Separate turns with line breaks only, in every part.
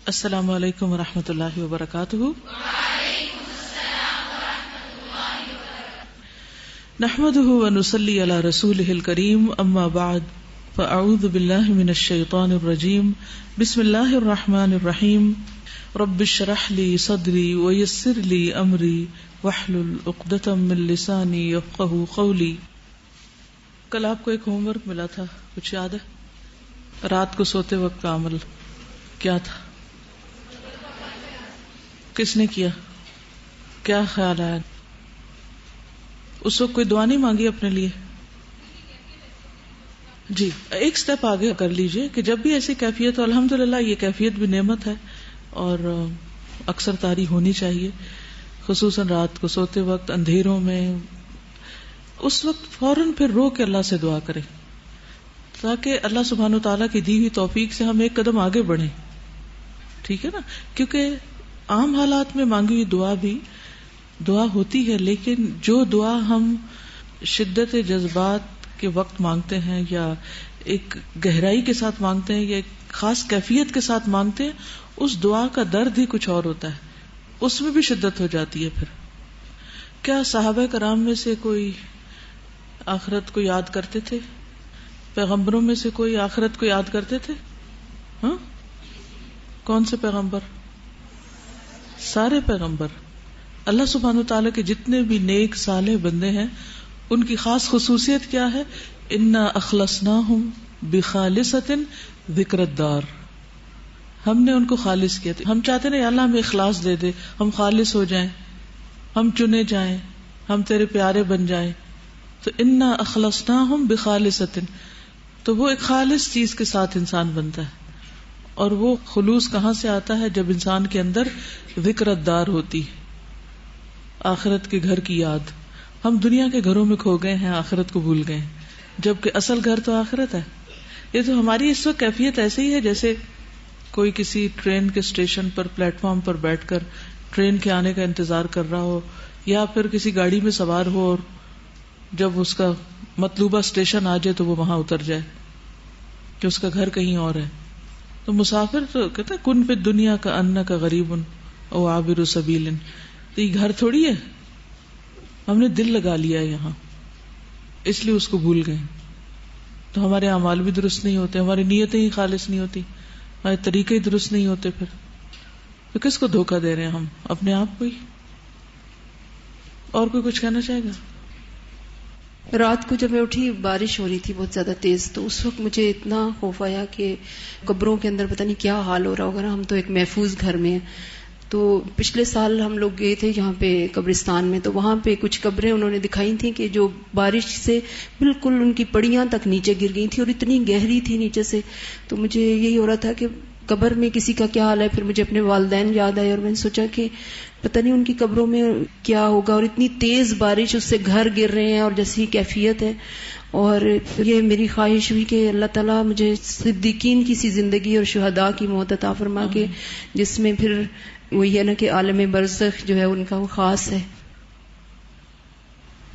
السلام علیکم ورحمۃ اللہ وبرکاتہ. نحمده ونصلي على رسوله الكريم اما بعد فاعوذ بالله من الشيطان الرجيم بسم الله الرحمن الرحيم رب اشرح لي صدري ويسر لي امري واحلل عقدة من لساني يفقهوا قولي. کل آپ کو ایک ہوم ورک ملا تھا، کچھ یاد ہے؟ رات کو سوتے وقت کا عمل کیا تھا؟ کس نے کیا؟ کیا خیال آیا؟ اس وقت کوئی دعا نہیں مانگی اپنے لیے؟ جی ایک سٹیپ آگے کر لیجئے کہ جب بھی ایسی کیفیت ہو، الحمدللہ یہ کیفیت بھی نعمت ہے اور اکثر طاری ہونی چاہیے، خصوصاً رات کو سوتے وقت اندھیروں میں، اس وقت فوراً پھر رو کے اللہ سے دعا کریں تاکہ اللہ سبحانہ و تعالیٰ کی دی ہوئی توفیق سے ہم ایک قدم آگے بڑھیں. ٹھیک ہے نا؟ کیونکہ عام حالات میں مانگی ہوئی دعا بھی دعا ہوتی ہے، لیکن جو دعا ہم شدت جذبات کے وقت مانگتے ہیں یا ایک گہرائی کے ساتھ مانگتے ہیں یا ایک خاص کیفیت کے ساتھ مانگتے ہیں، اس دعا کا درد ہی کچھ اور ہوتا ہے، اس میں بھی شدت ہو جاتی ہے. پھر کیا صحابہ کرام میں سے کوئی آخرت کو یاد کرتے تھے؟ پیغمبروں میں سے کوئی آخرت کو یاد کرتے تھے؟ ہاں، کون سے پیغمبر؟ سارے پیغمبر. اللہ سبحانہ تعالیٰ کے جتنے بھی نیک صالح بندے ہیں ان کی خاص خصوصیت کیا ہے؟ انا اخلصناہم بخالصۃ ذکر الدار. ہم نے ان کو خالص کیا تھا. ہم چاہتے ہیں اللہ ہمیں اخلاص دے دے، ہم خالص ہو جائیں، ہم چنے جائیں، ہم تیرے پیارے بن جائیں. تو انا اخلصناہم بخالصۃ، تو وہ ایک خالص چیز کے ساتھ انسان بنتا ہے. اور وہ خلوص کہاں سے آتا ہے؟ جب انسان کے اندر ذکر الدار ہوتی، آخرت کے گھر کی یاد. ہم دنیا کے گھروں میں کھو گئے ہیں، آخرت کو بھول گئے، جبکہ اصل گھر تو آخرت ہے. یہ تو ہماری اس وقت کیفیت ایسے ہی ہے جیسے کوئی کسی ٹرین کے اسٹیشن پر پلیٹ فارم پر بیٹھ کر ٹرین کے آنے کا انتظار کر رہا ہو، یا پھر کسی گاڑی میں سوار ہو اور جب اس کا مطلوبہ اسٹیشن آ جائے تو وہ وہاں اتر جائے کہ اس کا گھر کہیں اور ہے. تو مسافر تو کہتا ہے کن فی الدنیا کا انک غریب او عابر سبیل. تو یہ گھر تھوڑی ہے، ہم نے دل لگا لیا یہاں، اس لیے اس کو بھول گئے. تو ہمارے اعمال بھی درست نہیں ہوتے، ہماری نیتیں ہی خالص نہیں ہوتی، ہمارے طریقے ہی درست نہیں ہوتے. پھر تو کس کو دھوکہ دے رہے ہیں ہم؟ اپنے آپ کو ہی. اور کوئی کچھ کہنا چاہے گا؟
رات کو جب میں اٹھی بارش ہو رہی تھی بہت زیادہ تیز، تو اس وقت مجھے اتنا خوف آیا کہ قبروں کے اندر پتہ نہیں کیا حال ہو رہا ہوگا. ہم تو ایک محفوظ گھر میں ہیں. تو پچھلے سال ہم لوگ گئے تھے یہاں پہ قبرستان میں، تو وہاں پہ کچھ قبریں انہوں نے دکھائی تھیں کہ جو بارش سے بالکل ان کی پڑیاں تک نیچے گر گئی تھی اور اتنی گہری تھی نیچے سے. تو مجھے یہی ہو رہا تھا کہ قبر میں کسی کا کیا حال ہے. پھر مجھے اپنے والدین یاد آئے اور میں نے سوچا کہ پتہ نہیں ان کی قبروں میں کیا ہوگا، اور اتنی تیز بارش، اس سے گھر گر رہے ہیں اور جیسی کیفیت ہے. اور یہ میری خواہش ہوئی کہ اللہ تعالیٰ مجھے صدیقین کی سی زندگی اور شہداء کی موت عطا فرما کے، جس میں پھر وہی ہے نا کہ عالم برزخ جو ہے ان کا وہ خاص ہے.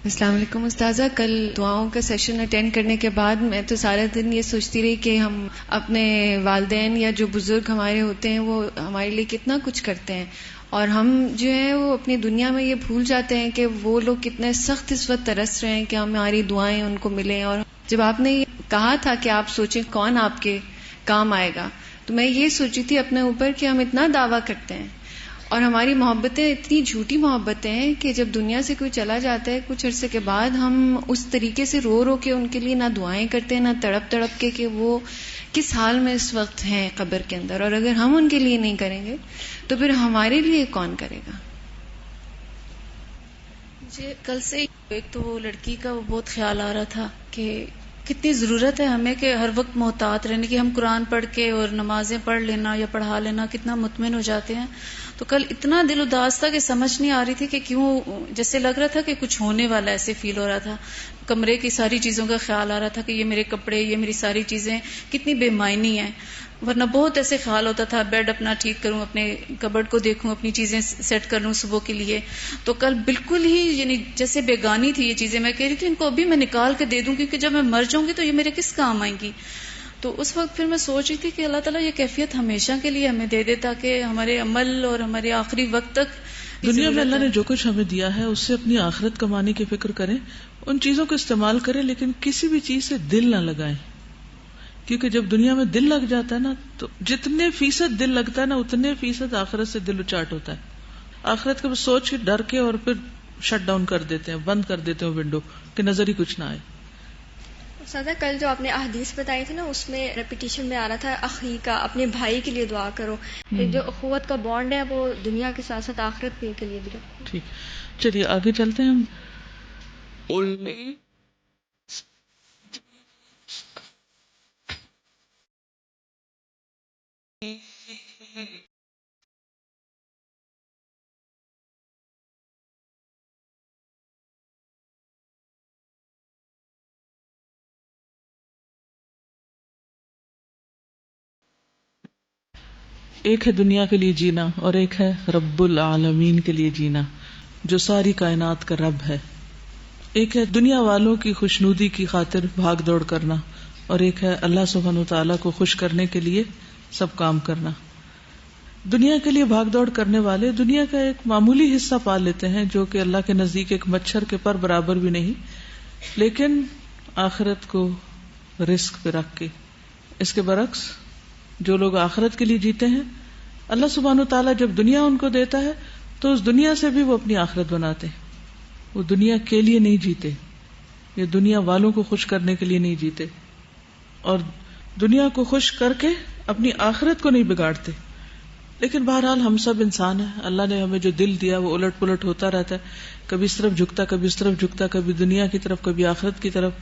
السلام علیکم استاذہ. کل دعاؤں کا سیشن اٹینڈ کرنے کے بعد میں تو سارا دن یہ سوچتی رہی کہ ہم اپنے والدین یا جو بزرگ ہمارے ہوتے ہیں وہ ہمارے لیے کتنا کچھ کرتے ہیں، اور ہم جو ہیں وہ اپنی دنیا میں یہ بھول جاتے ہیں کہ وہ لوگ کتنے سخت اس وقت ترس رہے ہیں کہ ہماری دعائیں ان کو ملیں. اور جب آپ نے یہ کہا تھا کہ آپ سوچیں کون آپ کے کام آئے گا، تو میں یہ سوچی تھی اپنے اوپر کہ ہم اتنا دعویٰ کرتے ہیں اور ہماری محبتیں اتنی جھوٹی محبتیں ہیں کہ جب دنیا سے کوئی چلا جاتا ہے کچھ عرصے کے بعد، ہم اس طریقے سے رو رو کے ان کے لیے نہ دعائیں کرتے ہیں، نہ تڑپ تڑپ کے کہ وہ کس حال میں اس وقت ہیں قبر کے اندر. اور اگر ہم ان کے لیے نہیں کریں گے تو پھر ہمارے لیے کون کرے گا؟
مجھے کل سے ایک تو وہ لڑکی کا وہ بہت خیال آ رہا تھا کہ کتنی ضرورت ہے ہمیں کہ ہر وقت محتاط رہنے کی. ہم قرآن پڑھ کے اور نمازیں پڑھ لینا یا پڑھا لینا کتنا مطمئن ہو جاتے ہیں. تو کل اتنا دل اداس تھا کہ سمجھ نہیں آ رہی تھی کہ کیوں، جیسے لگ رہا تھا کہ کچھ ہونے والا، ایسے فیل ہو رہا تھا. کمرے کی ساری چیزوں کا خیال آ رہا تھا کہ یہ میرے کپڑے، یہ میری ساری چیزیں کتنی بے معنی ہیں. ورنہ بہت ایسے خیال ہوتا تھا بیڈ اپنا ٹھیک کروں، اپنے کبرڈ کو دیکھوں، اپنی چیزیں سیٹ کر لوں صبح کے لیے. تو کل بالکل ہی یعنی جیسے بیگانی تھی یہ چیزیں. میں کہہ رہی تھی ان کو ابھی میں نکال کے دے دوں کیونکہ جب میں مر جاؤں گی تو یہ میرے کس کام آئیں گی. تو اس وقت پھر میں سوچ رہی تھی کہ اللہ تعالیٰ یہ کیفیت ہمیشہ کے لیے ہمیں دے دے تاکہ ہمارے عمل اور ہمارے آخری وقت تک
دنیا میں اللہ نے جو کچھ ہمیں دیا ہے اس سے اپنی آخرت کمانے کی فکر کریں، ان چیزوں کو استعمال کریں، لیکن کسی بھی چیز سے دل نہ لگائیں، کیونکہ جب دنیا میں دل لگ جاتا ہے نا تو جتنے فیصد دل لگتا ہے نا اتنے فیصد آخرت سے دل اچاٹ ہوتا ہے. آخرت کے سوچ کے ڈر کے اور پھر شٹ ڈاؤن کر دیتے ہیں، بند کر دیتے ہیں ونڈو کہ نظر ہی کچھ نہ آئے.
سادہ کل جو آپ نے احادیث بتائی تھی نا اس میں ریپیٹیشن میں آ رہا تھا اخی کا، اپنے بھائی کے لیے دعا کرو. جو اخوت کا بانڈ ہے وہ دنیا کے ساتھ ساتھ آخرت کے لیے بھی رکھو.
ٹھیک، چلیے آگے چلتے ہیں ہم. ایک ہے دنیا کے لیے جینا اور ایک ہے رب العالمین کے لیے جینا جو ساری کائنات کا رب ہے. ایک ہے دنیا والوں کی خوشنودی کی خاطر بھاگ دوڑ کرنا اور ایک ہے اللہ سبحانہ و تعالیٰ کو خوش کرنے کے لیے سب کام کرنا. دنیا کے لیے بھاگ دوڑ کرنے والے دنیا کا ایک معمولی حصہ پا لیتے ہیں جو کہ اللہ کے نزدیک ایک مچھر کے پر برابر بھی نہیں، لیکن آخرت کو رزق پہ رکھ کے. اس کے برعکس جو لوگ آخرت کے لیے جیتے ہیں اللہ سبحانہ و تعالیٰ جب دنیا ان کو دیتا ہے تو اس دنیا سے بھی وہ اپنی آخرت بناتے ہیں. وہ دنیا کے لیے نہیں جیتے یا دنیا والوں کو خوش کرنے کے لیے نہیں جیتے اور دنیا کو خوش کر کے اپنی آخرت کو نہیں بگاڑتے. لیکن بہرحال ہم سب انسان ہیں، اللہ نے ہمیں جو دل دیا وہ الٹ پلٹ ہوتا رہتا ہے، کبھی اس طرف جھکتا کبھی اس طرف جھکتا، کبھی دنیا کی طرف کبھی آخرت کی طرف.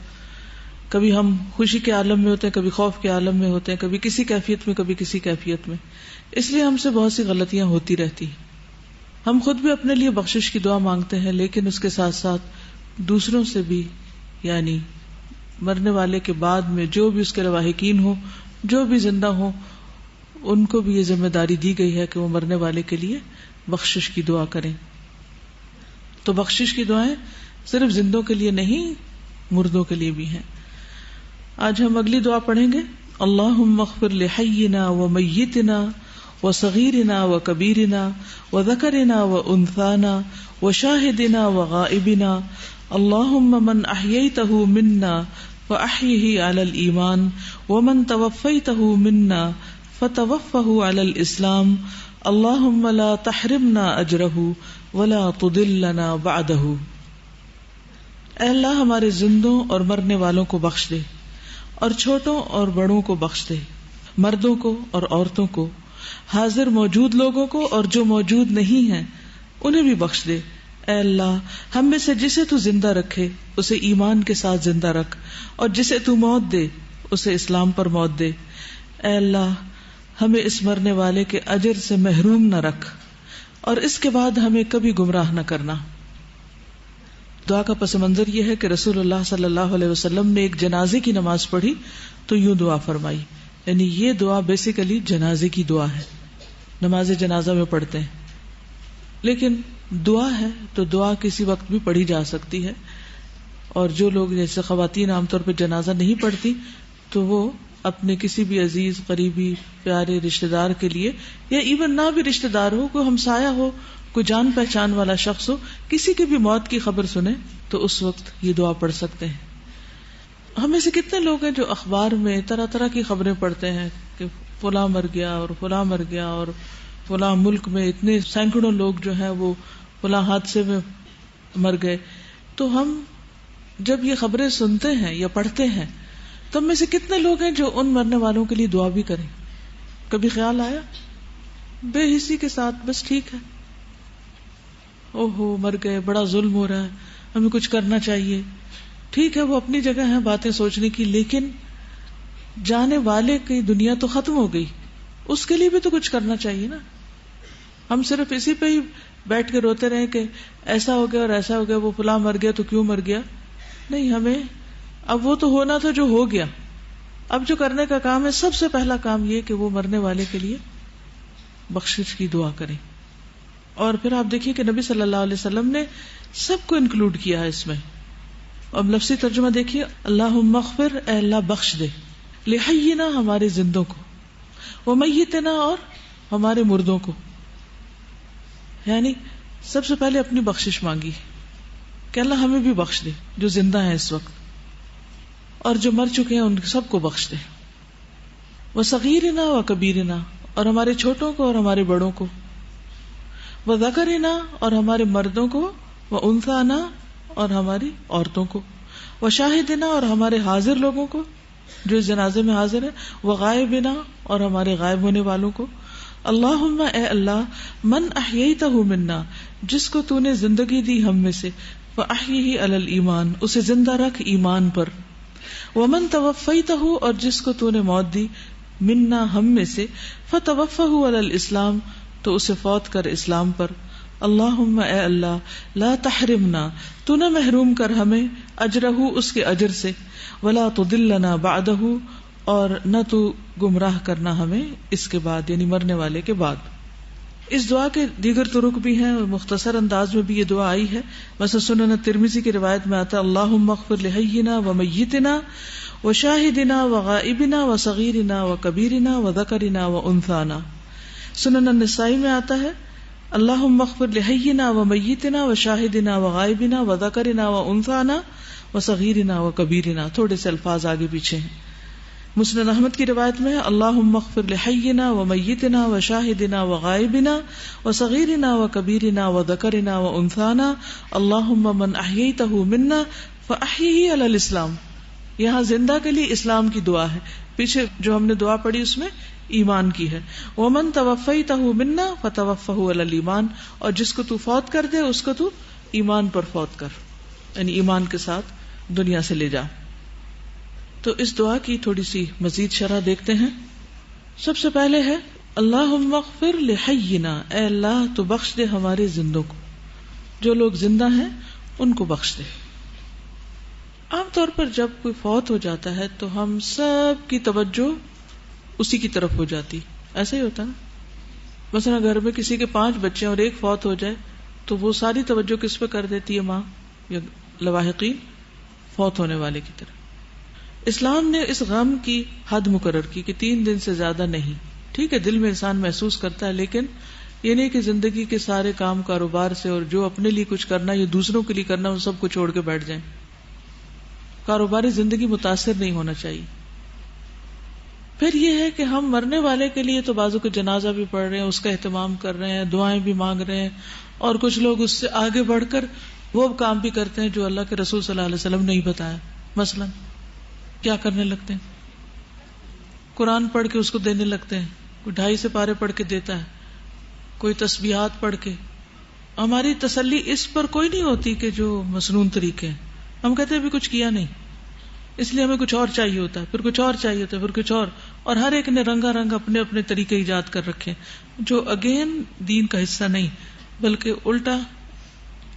کبھی ہم خوشی کے عالم میں ہوتے ہیں کبھی خوف کے عالم میں ہوتے ہیں، کبھی کسی کیفیت میں کبھی کسی کیفیت میں. اس لیے ہم سے بہت سی غلطیاں ہوتی رہتی ہیں. ہم خود بھی اپنے لیے بخشش کی دعا مانگتے ہیں، لیکن اس کے ساتھ ساتھ دوسروں سے بھی، یعنی مرنے والے کے بعد میں جو بھی اس کے لواحقین ہوں، جو بھی زندہ ہوں، ان کو بھی یہ ذمہ داری دی گئی ہے کہ وہ مرنے والے کے لیے بخشش کی دعا کریں. تو بخشش کی دعائیں صرف زندوں کے لیے نہیں، مردوں کے لیے بھی ہیں. آج ہم اگلی دعا پڑھیں گے. اللہم اغفر لحینا ومیتنا وصغیرنا وکبیرنا وذکرنا وانثانا وشاہدنا وغائبنا اللہم من احییتہ منا فاحیہ علی الایمان ومن توفیتہ منا فتوفہ علی الاسلام اللہم لا تحرمنا اجرہ ولا تضلنا بعدہ. اے اللہ ہمارے زندوں اور مرنے والوں کو بخش دے اور چھوٹوں اور بڑوں کو بخش دے، مردوں کو اور عورتوں کو، حاضر موجود لوگوں کو اور جو موجود نہیں ہیں انہیں بھی بخش دے. اے اللہ ہم میں سے جسے تو زندہ رکھے اسے ایمان کے ساتھ زندہ رکھ، اور جسے تو موت دے اسے اسلام پر موت دے. اے اللہ ہمیں اس مرنے والے کے اجر سے محروم نہ رکھ اور اس کے بعد ہمیں کبھی گمراہ نہ کرنا. دعا کا پس منظر یہ ہے کہ رسول اللہ صلی اللہ علیہ وسلم نے ایک جنازے کی نماز پڑھی تو یوں دعا فرمائی. یعنی یہ دعا بیسیکلی جنازے کی دعا ہے، نماز جنازہ میں پڑھتے ہیں، لیکن دعا ہے تو دعا کسی وقت بھی پڑھی جا سکتی ہے. اور جو لوگ جیسے خواتین عام طور پہ جنازہ نہیں پڑھتی تو وہ اپنے کسی بھی عزیز قریبی پیارے رشتہ دار کے لیے، یا ایون نہ بھی رشتہ دار ہو، کوئی ہمسایہ ہو، کوئی جان پہچان والا شخص ہو، کسی کی بھی موت کی خبر سنے تو اس وقت یہ دعا پڑھ سکتے ہیں. ہمیں سے کتنے لوگ ہیں جو اخبار میں طرح طرح کی خبریں پڑھتے ہیں کہ فلاں مر گیا اور فلاں مر گیا اور فلاں ملک میں اتنے سینکڑوں لوگ جو ہیں وہ فلاں حادثے میں مر گئے. تو ہم جب یہ خبریں سنتے ہیں یا پڑھتے ہیں تو ہم میں سے کتنے لوگ ہیں جو ان مرنے والوں کے لیے دعا بھی کریں؟ کبھی خیال آیا بے حسی کے ساتھ بس ٹھیک ہے، اوہو مر گئے، بڑا ظلم ہو رہا ہے، ہمیں کچھ کرنا چاہیے. ٹھیک ہے وہ اپنی جگہ ہے باتیں سوچنے کی، لیکن جانے والے کی دنیا تو ختم ہو گئی، اس کے لیے بھی تو کچھ کرنا چاہیے نا. ہم صرف اسی پہ ہی بیٹھ کے روتے رہے کہ ایسا ہو گیا اور ایسا ہو گیا، وہ فلاں مر گیا تو کیوں مر گیا. نہیں، ہمیں اب وہ تو ہونا تھا جو ہو گیا. اب جو کرنے کا کام ہے، سب سے پہلا کام یہ کہ وہ مرنے والے کے لیے بخشش کی دعا کریں. اور پھر آپ دیکھیے کہ نبی صلی اللہ علیہ وسلم نے سب کو انکلوڈ کیا ہے اس میں. اب لفظی ترجمہ دیکھیے، اللہم اغفر، اے اللہ بخش دے. لحینا ہمارے زندوں کو، ومیتنا اور ہمارے مردوں کو. یعنی سب سے پہلے اپنی بخشش مانگی کہ اللہ ہمیں بھی بخش دے جو زندہ ہیں اس وقت، اور جو مر چکے ہیں ان سب کو بخش دے. وصغیرنا وکبیرنا، اور ہمارے چھوٹوں کو اور ہمارے بڑوں کو. وذکرنا، اور ہمارے مردوں کو. وانثانا، اور ہماری عورتوں کو. وشاہدنا، اور ہمارے حاضر لوگوں کو جو اس جنازے میں حاضر ہے. وغائبنا، اور ہمارے غائب ہونے والوں کو. اللہم اے اللہ، من احییتہ منا، جس کو تو نے زندگی دی ہم میں سے، فاحیہ علی الایمان، اسے زندہ رکھ ایمان پر. ومن توفیتہ، اور جس کو تو نے موت دی، منا ہم میں سے، فتوفہ علی الاسلام، تو اسے فوت کر اسلام پر. اللہم اے اللہ، لا تحرمنا، تو نہ محروم کر ہمیں، اجرہ اس کے اجر سے، ولا تضلنا بعدہ، اور نہ تو گمراہ کرنا ہمیں اس کے بعد، یعنی مرنے والے کے بعد. اس دعا کے دیگر طرق بھی ہیں اور مختصر انداز میں بھی یہ دعا آئی ہے. مثلا سنن ترمذی کی روایت میں آتا ہے اللہم اغفر لحینا ومیتنا وشاہدنا وغائبنا وصغیرنا وکبیرنا وذکرنا وانثانا. سنن النسائی میں آتا ہے اللہم اغفر لحینا ومیتنا وشاہدنا وغائبنا وذکرنا وانثانا وصغیرنا وکبیرنا. تھوڑے سے الفاظ آگے پیچھے ہیں. مسند احمد کی روایت میں اللہم اغفر لحینا ومیتنا وشاہدنا وغائبنا وصغیرنا وکبیرنا وذکرنا وانثانا اللہم من احییتہ منا فاحیہ علی الاسلام. یہاں زندہ کے لیے اسلام کی دعا ہے، پیچھے جو ہم نے دعا پڑھی اس میں ایمان کی ہے. ومن توفیتہ منا فتوفہ علی الایمان، اور جس کو تو فوت کر دے اس کو تو ایمان پر فوت کر، یعنی ایمان کے ساتھ دنیا سے لے جا. تو اس دعا کی تھوڑی سی مزید شرح دیکھتے ہیں. سب سے پہلے ہے اللہم اغفر لحینا، اے اللہ تو بخش دے ہمارے زندوں کو، جو لوگ زندہ ہیں ان کو بخش دے. عام طور پر جب کوئی فوت ہو جاتا ہے تو ہم سب کی توجہ اسی کی طرف ہو جاتی، ایسا ہی ہوتا نا. مثلا گھر میں کسی کے 5 بچے اور ایک فوت ہو جائے تو وہ ساری توجہ کس پہ کر دیتی ہے؟ ماں یا لواحقین فوت ہونے والے کی طرف. اسلام نے اس غم کی حد مقرر کی کہ 3 دن سے زیادہ نہیں. ٹھیک ہے دل میں انسان محسوس کرتا ہے، لیکن یہ نہیں کہ زندگی کے سارے کام کاروبار سے اور جو اپنے لیے کچھ کرنا یا دوسروں کے لیے کرنا وہ سب کو چھوڑ کے بیٹھ جائیں. کاروباری زندگی متاثر نہیں ہونا چاہیے. پھر یہ ہے کہ ہم مرنے والے کے لیے تو بازو کے جنازہ بھی پڑھ رہے ہیں، اس کا اہتمام کر رہے ہیں، دعائیں بھی مانگ رہے ہیں، اور کچھ لوگ اس سے آگے بڑھ کر وہ کام بھی کرتے ہیں جو اللہ کے رسول صلی اللہ علیہ وسلم نے ہی بتایا. مثلا کیا کرنے لگتے ہیں؟ قرآن پڑھ کے اس کو دینے لگتے ہیں. کوئی 2.5 پارے پڑھ کے دیتا ہے، کوئی تسبیحات پڑھ کے. ہماری تسلی اس پر کوئی نہیں ہوتی کہ جو مسنون طریقے ہیں. ہم کہتے ہیں ابھی کچھ کیا نہیں، اس لیے ہمیں کچھ اور چاہیے ہوتا ہے، پھر کچھ اور چاہیے ہوتا ہے، پھر کچھ اور ہر ایک نے رنگا رنگ اپنے اپنے طریقے ایجاد کر رکھے جو اگین دین کا حصہ نہیں، بلکہ الٹا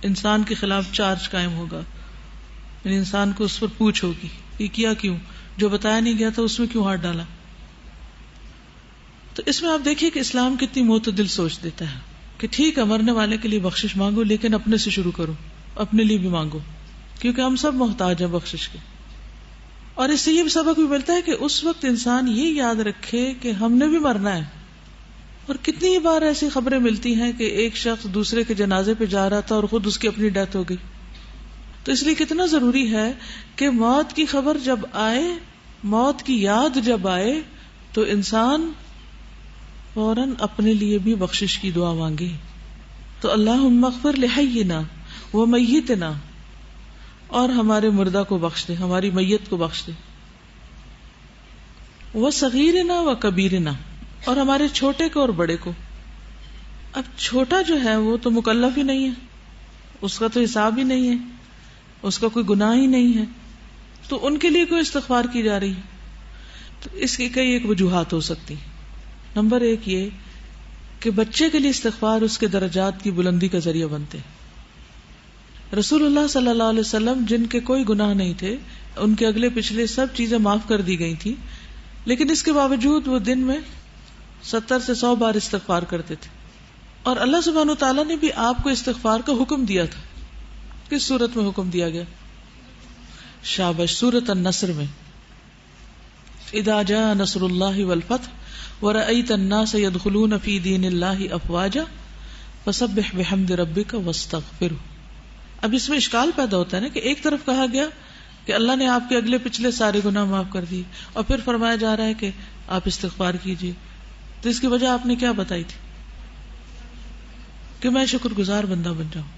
انسان کے خلاف چارج قائم ہوگا. یعنی انسان کو اس پر پوچھ ہوگی یہ کیا کیوں، جو بتایا نہیں گیا تھا اس میں کیوں ہاتھ ڈالا. تو اس میں آپ دیکھیے کہ اسلام کتنی معتدل سوچ دیتا ہے کہ ٹھیک ہے مرنے والے کے لیے بخشش مانگو، لیکن اپنے سے شروع کرو، اپنے لیے بھی مانگو، کیونکہ ہم سب محتاج ہیں بخشش کے. اور اس سے یہ بھی سبق بھی ملتا ہے کہ اس وقت انسان یہ یاد رکھے کہ ہم نے بھی مرنا ہے. اور کتنی بار ایسی خبریں ملتی ہیں کہ ایک شخص دوسرے کے جنازے پہ جا رہا تھا اور خود اس کی اپنی ڈیتھ ہو گئی. تو اس لیے کتنا ضروری ہے کہ موت کی خبر جب آئے، موت کی یاد جب آئے تو انسان فوراً اپنے لیے بھی بخشش کی دعا مانگے. تو اللہم اغفر لحینا ومیتنا، اور ہمارے مردہ کو بخش دے، ہماری میت کو بخش دے. وصغیرنا وکبیرنا، اور ہمارے چھوٹے کو اور بڑے کو. اب چھوٹا جو ہے وہ تو مکلف ہی نہیں ہے، اس کا تو حساب ہی نہیں ہے، اس کا کوئی گناہ ہی نہیں ہے، تو ان کے لیے کوئی استغفار کی جا رہی ہے. تو اس کی کئی ایک وجوہات ہو سکتی. نمبر 1 یہ کہ بچے کے لیے استغفار اس کے درجات کی بلندی کا ذریعہ بنتے. رسول اللہ صلی اللہ علیہ وسلم جن کے کوئی گناہ نہیں تھے، ان کے اگلے پچھلے سب چیزیں معاف کر دی گئی تھی، لیکن اس کے باوجود وہ دن میں 70 سے 100 بار استغفار کرتے تھے. اور اللہ سبحانہ وتعالیٰ نے بھی آپ کو استغفار کا حکم دیا تھا. کس صورت میں حکم دیا گیا؟ شابش، سورۃ النصر میں. اذا جاء نصر اللہ والفتح ورأيت الناس يدخلون في دین اللہ افواجا فسبح بحمد ربک واستغفرہ. اب اس میں اشکال پیدا ہوتا ہے نا کہ ایک طرف کہا گیا کہ اللہ نے آپ کے اگلے پچھلے سارے گناہ معاف کر دیے، اور پھر فرمایا جا رہا ہے کہ آپ استغفار کیجیے. تو اس کی وجہ آپ نے کیا بتائی تھی؟ کہ میں شکر گزار بندہ بن جاؤں.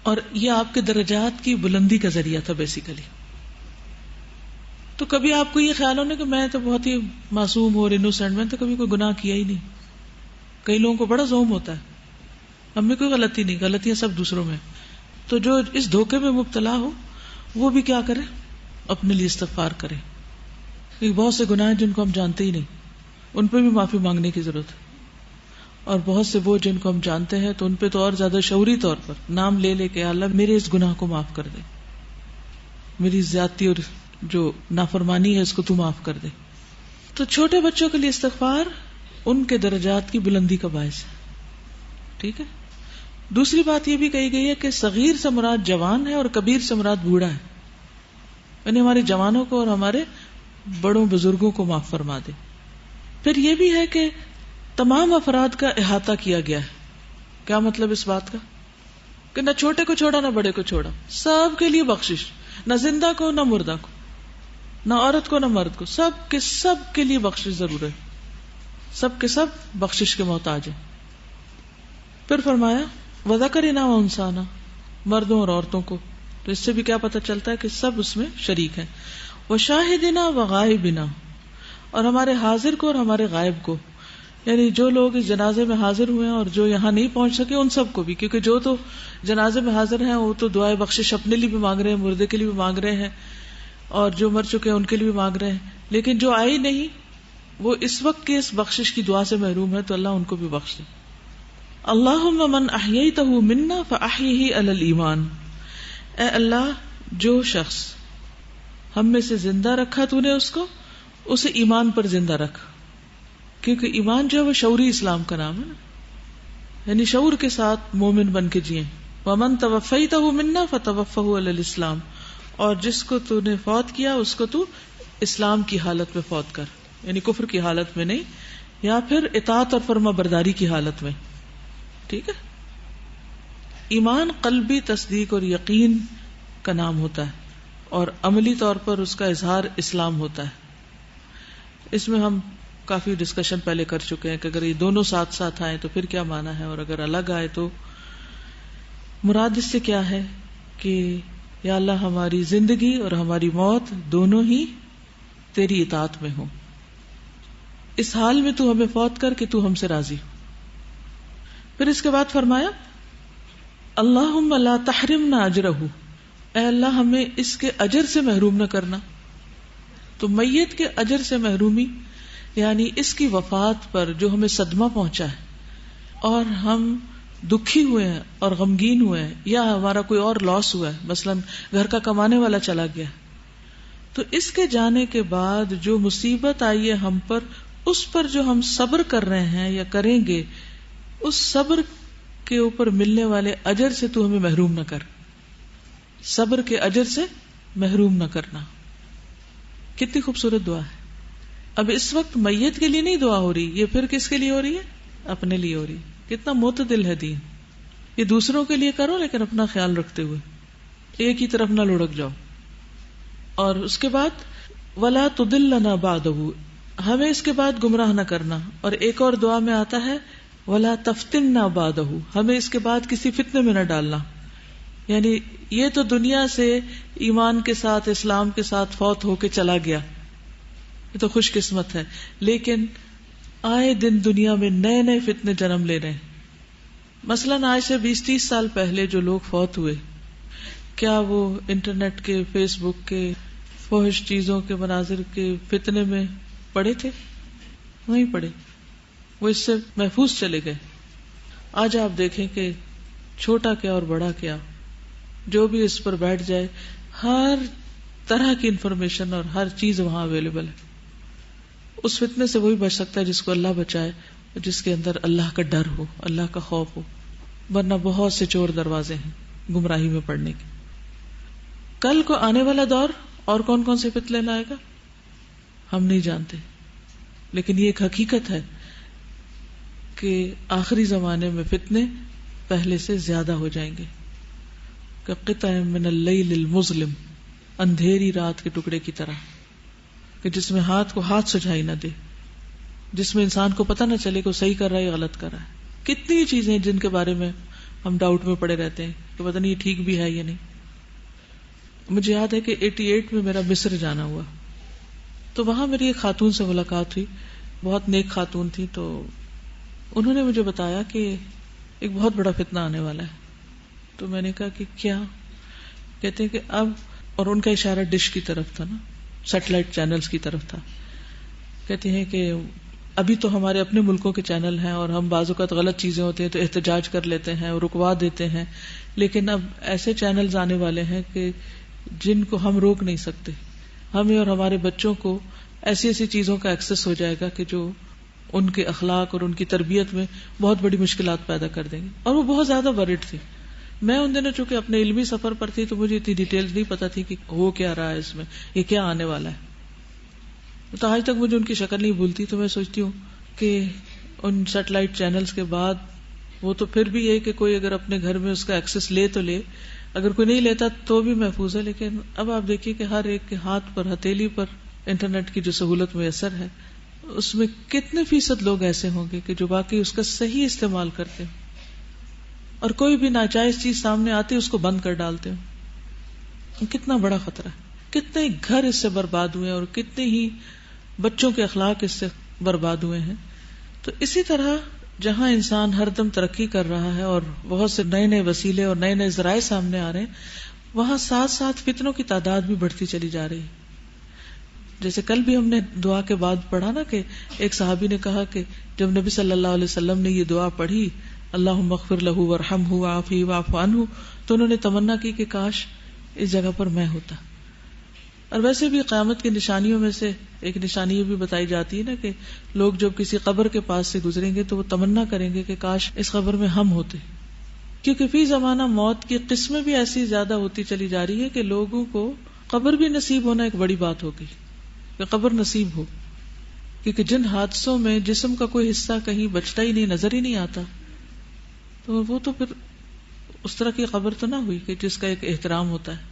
اور یہ آپ کے درجات کی بلندی کا ذریعہ تھا بیسیکلی. تو کبھی آپ کو یہ خیال ہونا کہ میں تو بہت ہی معصوم اور انوسینٹ، میں تو کبھی کوئی گناہ کیا ہی نہیں. کئی لوگوں کو بڑا زوم ہوتا ہے ہم میں کوئی غلطی نہیں، غلطیاں سب دوسروں میں. تو جو اس دھوکے میں مبتلا ہو وہ بھی کیا کرے؟ اپنے لیے استغفار کرے. بہت سے گناہ جن کو ہم جانتے ہی نہیں، ان پہ بھی معافی مانگنے کی ضرورت ہے. اور بہت سے وہ جن کو ہم جانتے ہیں تو ان پہ تو اور زیادہ شعوری طور پر نام لے لے کے اللہ میرے اس گناہ کو معاف کر دے، میری زیادتی اور جو نافرمانی ہے اس کو تو معاف کر دے. تو چھوٹے بچوں کے لیے استغفار ان کے درجات کی بلندی کا باعث ہے. ٹھیک ہے. دوسری بات یہ بھی کہی گئی ہے کہ صغیر سے مراد جوان ہے اور کبیر سے مراد بوڑھا ہے. یعنی ہمارے جوانوں کو اور ہمارے بڑوں بزرگوں کو معاف فرما دے. پھر یہ بھی ہے کہ تمام افراد کا احاطہ کیا گیا ہے. کیا مطلب اس بات کا؟ کہ نہ چھوٹے کو چھوڑا نہ بڑے کو چھوڑا، سب کے لیے بخشش، نہ زندہ کو نہ مردہ کو، نہ عورت کو نہ مرد کو، سب کے لیے بخشش ضرور ہے. سب کے سب بخشش کے محتاج ہیں. پھر فرمایا وذکرنا وانسانا، مردوں اور عورتوں کو. تو اس سے بھی کیا پتہ چلتا ہے کہ سب اس میں شریک ہیں. وشاہدنا وغائبنا، اور ہمارے حاضر کو اور ہمارے غائب کو، یعنی جو لوگ اس جنازے میں حاضر ہوئے ہیں اور جو یہاں نہیں پہنچ سکے ان سب کو بھی، کیونکہ جو تو جنازے میں حاضر ہیں وہ تو دعائے بخشش اپنے لیے بھی مانگ رہے ہیں، مردے کے لیے بھی مانگ رہے ہیں، اور جو مر چکے ہیں ان کے لیے بھی مانگ رہے ہیں. لیکن جو آئی نہیں وہ اس وقت کی اس بخشش کی دعا سے محروم ہے، تو اللہ ان کو بھی بخش دے. اللہم من احییتہ منا فاحیہ علی الایمان، اے اللہ جو شخص ہم میں سے زندہ رکھا تو نے اس کو، اسے ایمان پر زندہ رکھ. کیونکہ ایمان جو ہے وہ شعوری اسلام کا نام ہے نا، یعنی شعور کے ساتھ مومن بن کے جئیں. ومن توفیتہ منا فتوفہ علی الاسلام، اور جس کو تو نے فوت کیا اس کو تو اسلام کی حالت میں فوت کر، یعنی کفر کی حالت میں نہیں، یا پھر اطاعت اور فرما برداری کی حالت میں. ٹھیک ہے. ایمان قلبی تصدیق اور یقین کا نام ہوتا ہے، اور عملی طور پر اس کا اظہار اسلام ہوتا ہے. اس میں ہم کافی ڈسکشن پہلے کر چکے ہیں کہ اگر یہ دونوں ساتھ ساتھ آئے تو پھر کیا معنی ہے، اور اگر الگ آئے تو مراد اس سے کیا ہے کہ یا اللہ ہماری زندگی اور ہماری موت دونوں ہی تیری اطاعت میں ہوں، اس حال میں تو ہمیں فوت کر کے تو ہم سے راضی ہو. پھر اس کے بعد فرمایا اللہم لا تحرمنا اجرہ، اے اللہ ہمیں اس کے اجر سے محروم نہ کرنا. تو میت کے اجر سے محرومی یعنی اس کی وفات پر جو ہمیں صدمہ پہنچا ہے اور ہم دکھی ہوئے ہیں اور غمگین ہوئے ہیں، یا ہمارا کوئی اور لاس ہوا ہے، مثلا گھر کا کمانے والا چلا گیا، تو اس کے جانے کے بعد جو مصیبت آئی ہے ہم پر، اس پر جو ہم صبر کر رہے ہیں یا کریں گے، اس صبر کے اوپر ملنے والے اجر سے تو ہمیں محروم نہ کر. صبر کے اجر سے محروم نہ کرنا. کتنی خوبصورت دعا ہے. اب اس وقت میت کے لیے نہیں دعا ہو رہی، یہ پھر کس کے لیے ہو رہی ہے؟ اپنے لیے ہو رہی ہے. کتنا معتدل ہے دین. یہ دوسروں کے لیے کرو لیکن اپنا خیال رکھتے ہوئے، ایک ہی طرف نہ لڑک جاؤ. اور اس کے بعد ولا تضلنا بعدہ، ہمیں اس کے بعد گمراہ نہ کرنا. اور ایک اور دعا میں آتا ہے ولا تفتننا بعدہ، ہمیں اس کے بعد کسی فتنے میں نہ ڈالنا. یعنی یہ تو دنیا سے ایمان کے ساتھ اسلام کے ساتھ فوت ہو کے چلا گیا، یہ تو خوش قسمت ہے، لیکن آئے دن دنیا میں نئے نئے فتنے جنم لے رہے ہیں. مثلاً آج سے 20-30 سال پہلے جو لوگ فوت ہوئے، کیا وہ انٹرنیٹ کے، فیس بک کے، فحش چیزوں کے، مناظر کے فتنے میں پڑے تھے؟ نہیں پڑے، وہ اس سے محفوظ چلے گئے. آج آپ دیکھیں کہ چھوٹا کیا اور بڑا کیا، جو بھی اس پر بیٹھ جائے ہر طرح کی انفارمیشن اور ہر چیز وہاں اویلیبل ہے. اس فتنے سے وہی بچ سکتا ہے جس کو اللہ بچائے، جس کے اندر اللہ کا ڈر ہو، اللہ کا خوف ہو، ورنہ بہت سے چور دروازے ہیں گمراہی میں پڑنے کے. کل کو آنے والا دور اور کون کون سے فتنے لائے گا؟ ہم نہیں جانتے، لیکن یہ ایک حقیقت ہے کہ آخری زمانے میں فتنے پہلے سے زیادہ ہو جائیں گے، کہ قطع من اللیل المظلم، اندھیری رات کے ٹکڑے کی طرح، کہ جس میں ہاتھ کو ہاتھ سجھائی نہ دے، جس میں انسان کو پتہ نہ چلے کہ وہ صحیح کر رہا ہے یا غلط کر رہا ہے. کتنی چیزیں جن کے بارے میں ہم ڈاؤٹ میں پڑے رہتے ہیں کہ پتہ نہیں یہ ٹھیک بھی ہے یا نہیں. مجھے یاد ہے کہ 88 میں میرا مصر جانا ہوا، تو وہاں میری ایک خاتون سے ملاقات ہوئی، بہت نیک خاتون تھی. تو انہوں نے مجھے بتایا کہ ایک بہت بڑا فتنہ آنے والا ہے. تو میں نے کہا کہ کیا؟ کہتے ہیں کہ اب، اور ان کا اشارہ ڈش کی طرف تھا نا، سیٹلائٹ چینلز کی طرف تھا. کہتے ہیں کہ ابھی تو ہمارے اپنے ملکوں کے چینل ہیں اور ہم بعض اوقات غلط چیزیں ہوتی ہیں تو احتجاج کر لیتے ہیں اور رکوا دیتے ہیں، لیکن اب ایسے چینلز آنے والے ہیں کہ جن کو ہم روک نہیں سکتے. ہمیں اور ہمارے بچوں کو ایسی ایسی چیزوں کا ایکسس ہو جائے گا کہ جو ان کے اخلاق اور ان کی تربیت میں بہت بڑی مشکلات پیدا کر دیں گے. اور وہ بہت زیادہ ورڈ تھی. میں ان دنوں چونکہ اپنے علمی سفر پر تھی تو مجھے اتنی ڈیٹیلز نہیں پتا تھی کہ ہو کیا رہا ہے اس میں، یہ کیا آنے والا ہے. تو آج تک مجھے ان کی شکل نہیں بھولتی. تو میں سوچتی ہوں کہ ان سیٹلائٹ چینلز کے بعد وہ تو پھر بھی یہ کہ کوئی اگر اپنے گھر میں اس کا ایکسس لے تو لے، اگر کوئی نہیں لیتا تو بھی محفوظ ہے. لیکن اب آپ دیکھیے کہ ہر ایک کے ہاتھ پر، ہتھیلی پر انٹرنیٹ کی جو سہولت میسر ہے، اس میں کتنے فیصد لوگ ایسے ہوں گے کہ جو باقی اس کا صحیح استعمال کرتے ہیں، اور کوئی بھی ناجائز چیز سامنے آتی ہے اس کو بند کر ڈالتے ہیں. کتنا بڑا خطرہ ہے. کتنے گھر اس سے برباد ہوئے ہیں اور کتنے ہی بچوں کے اخلاق اس سے برباد ہوئے ہیں. تو اسی طرح جہاں انسان ہر دم ترقی کر رہا ہے اور بہت سے نئے نئے وسیلے اور نئے نئے ذرائع سامنے آ رہے ہیں، وہاں ساتھ ساتھ فتنوں کی تعداد بھی بڑھتی چلی جا رہی ہے. جیسے کل بھی ہم نے دعا کے بعد پڑھا نا کہ ایک صحابی نے کہا کہ جب نبی صلی اللہ علیہ وسلم نے یہ دعا پڑھی، اللہم اغفر لہ وارحمہ وعافہ واعف عنہ، تو انہوں نے تمنا کی کہ کاش اس جگہ پر میں ہوتا. اور ویسے بھی قیامت کی نشانیوں میں سے ایک نشانی یہ بھی بتائی جاتی ہے نا کہ لوگ جب کسی قبر کے پاس سے گزریں گے تو وہ تمنا کریں گے کہ کاش اس قبر میں ہم ہوتے. کیونکہ فی زمانہ موت کی قسمیں بھی ایسی زیادہ ہوتی چلی جا رہی ہے کہ لوگوں کو قبر بھی نصیب ہونا ایک بڑی بات ہوگی، کہ قبر نصیب ہو. کیونکہ جن حادثوں میں جسم کا کوئی حصہ کہیں بچتا ہی نہیں، نظر ہی نہیں آتا، تو وہ تو پھر اس طرح کی قبر تو نہ ہوئی کہ جس کا ایک احترام ہوتا ہے.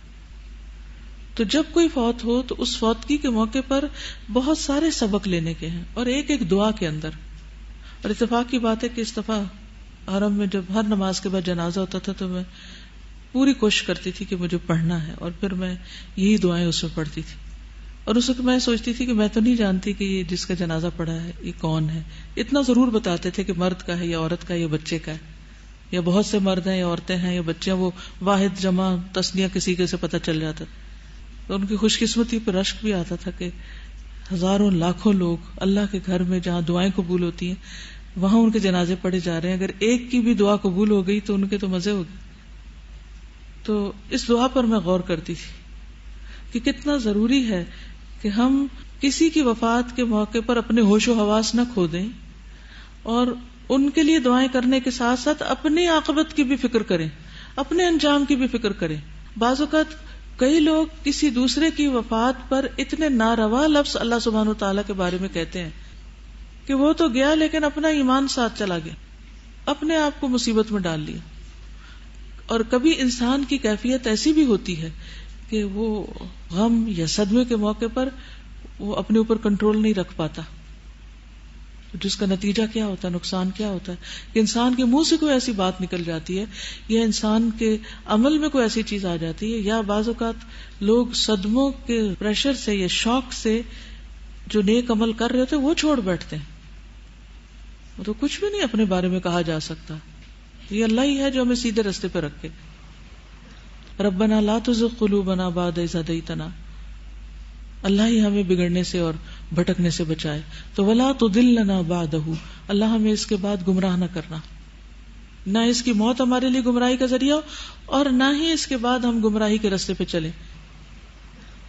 تو جب کوئی فوت ہو تو اس فوتگی کے موقع پر بہت سارے سبق لینے کے ہیں، اور ایک ایک دعا کے اندر. اور اتفاق کی بات ہے کہ اس دفعہ حرم میں جب ہر نماز کے بعد جنازہ ہوتا تھا تو میں پوری کوشش کرتی تھی کہ مجھے پڑھنا ہے، اور پھر میں یہی دعائیں اس میں پڑھتی تھی. اور اس وقت میں سوچتی تھی کہ میں تو نہیں جانتی کہ یہ جس کا جنازہ پڑھا ہے یہ کون ہے. اتنا ضرور بتاتے تھے کہ مرد کا ہے یا عورت کا ہے یا بچے کا ہے، یا بہت سے مرد ہیں یا عورتیں ہیں یا بچے ہیں. وہ واحد جمع تثنیہ کسی کے سے پتہ چل جاتا. تو ان کی خوش قسمتی پر رشک بھی آتا تھا کہ ہزاروں لاکھوں لوگ اللہ کے گھر میں جہاں دعائیں قبول ہوتی ہیں وہاں ان کے جنازے پڑھے جا رہے ہیں. اگر ایک کی بھی دعا قبول ہو گئی تو ان کے تو مزے ہو گئے. تو اس دعا پر میں غور کرتی تھی کہ کتنا ضروری ہے کہ ہم کسی کی وفات کے موقع پر اپنے ہوش و حواس نہ کھو دیں، اور ان کے لیے دعائیں کرنے کے ساتھ ساتھ اپنی عاقبت کی بھی فکر کریں، اپنے انجام کی بھی فکر کریں. بعض اوقات کئی لوگ کسی دوسرے کی وفات پر اتنے ناروا لفظ اللہ سبحانہ وتعالیٰ کے بارے میں کہتے ہیں کہ وہ تو گیا لیکن اپنا ایمان ساتھ چلا گیا، اپنے آپ کو مصیبت میں ڈال لیا. اور کبھی انسان کی کیفیت ایسی بھی ہوتی ہے کہ وہ غم یا صدمے کے موقع پر وہ اپنے اوپر کنٹرول نہیں رکھ پاتا، جس کا نتیجہ کیا ہوتا ہے، نقصان کیا ہوتا ہے کہ انسان کے منہ سے کوئی ایسی بات نکل جاتی ہے، یا انسان کے عمل میں کوئی ایسی چیز آ جاتی ہے، یا بعض اوقات لوگ صدموں کے پریشر سے یا شوق سے جو نیک عمل کر رہے ہوتے ہیں وہ چھوڑ بیٹھتے ہیں. وہ تو کچھ بھی نہیں اپنے بارے میں کہا جا سکتا. یہ اللہ ہی ہے جو ہمیں سیدھے راستے پہ رکھے. ربنا لا تزغ قلوبنا بعد اذ ہدیتنا، اللہ ہی ہمیں بگڑنے سے اور بھٹکنے سے بچائے. تو ولا تضلنا بعدہ، اللہ ہمیں اس کے بعد گمراہ نہ کرنا، نہ اس کی موت ہمارے لیے گمراہی کا ذریعہ ہو اور نہ ہی اس کے بعد ہم گمراہی کے راستے پہ چلیں.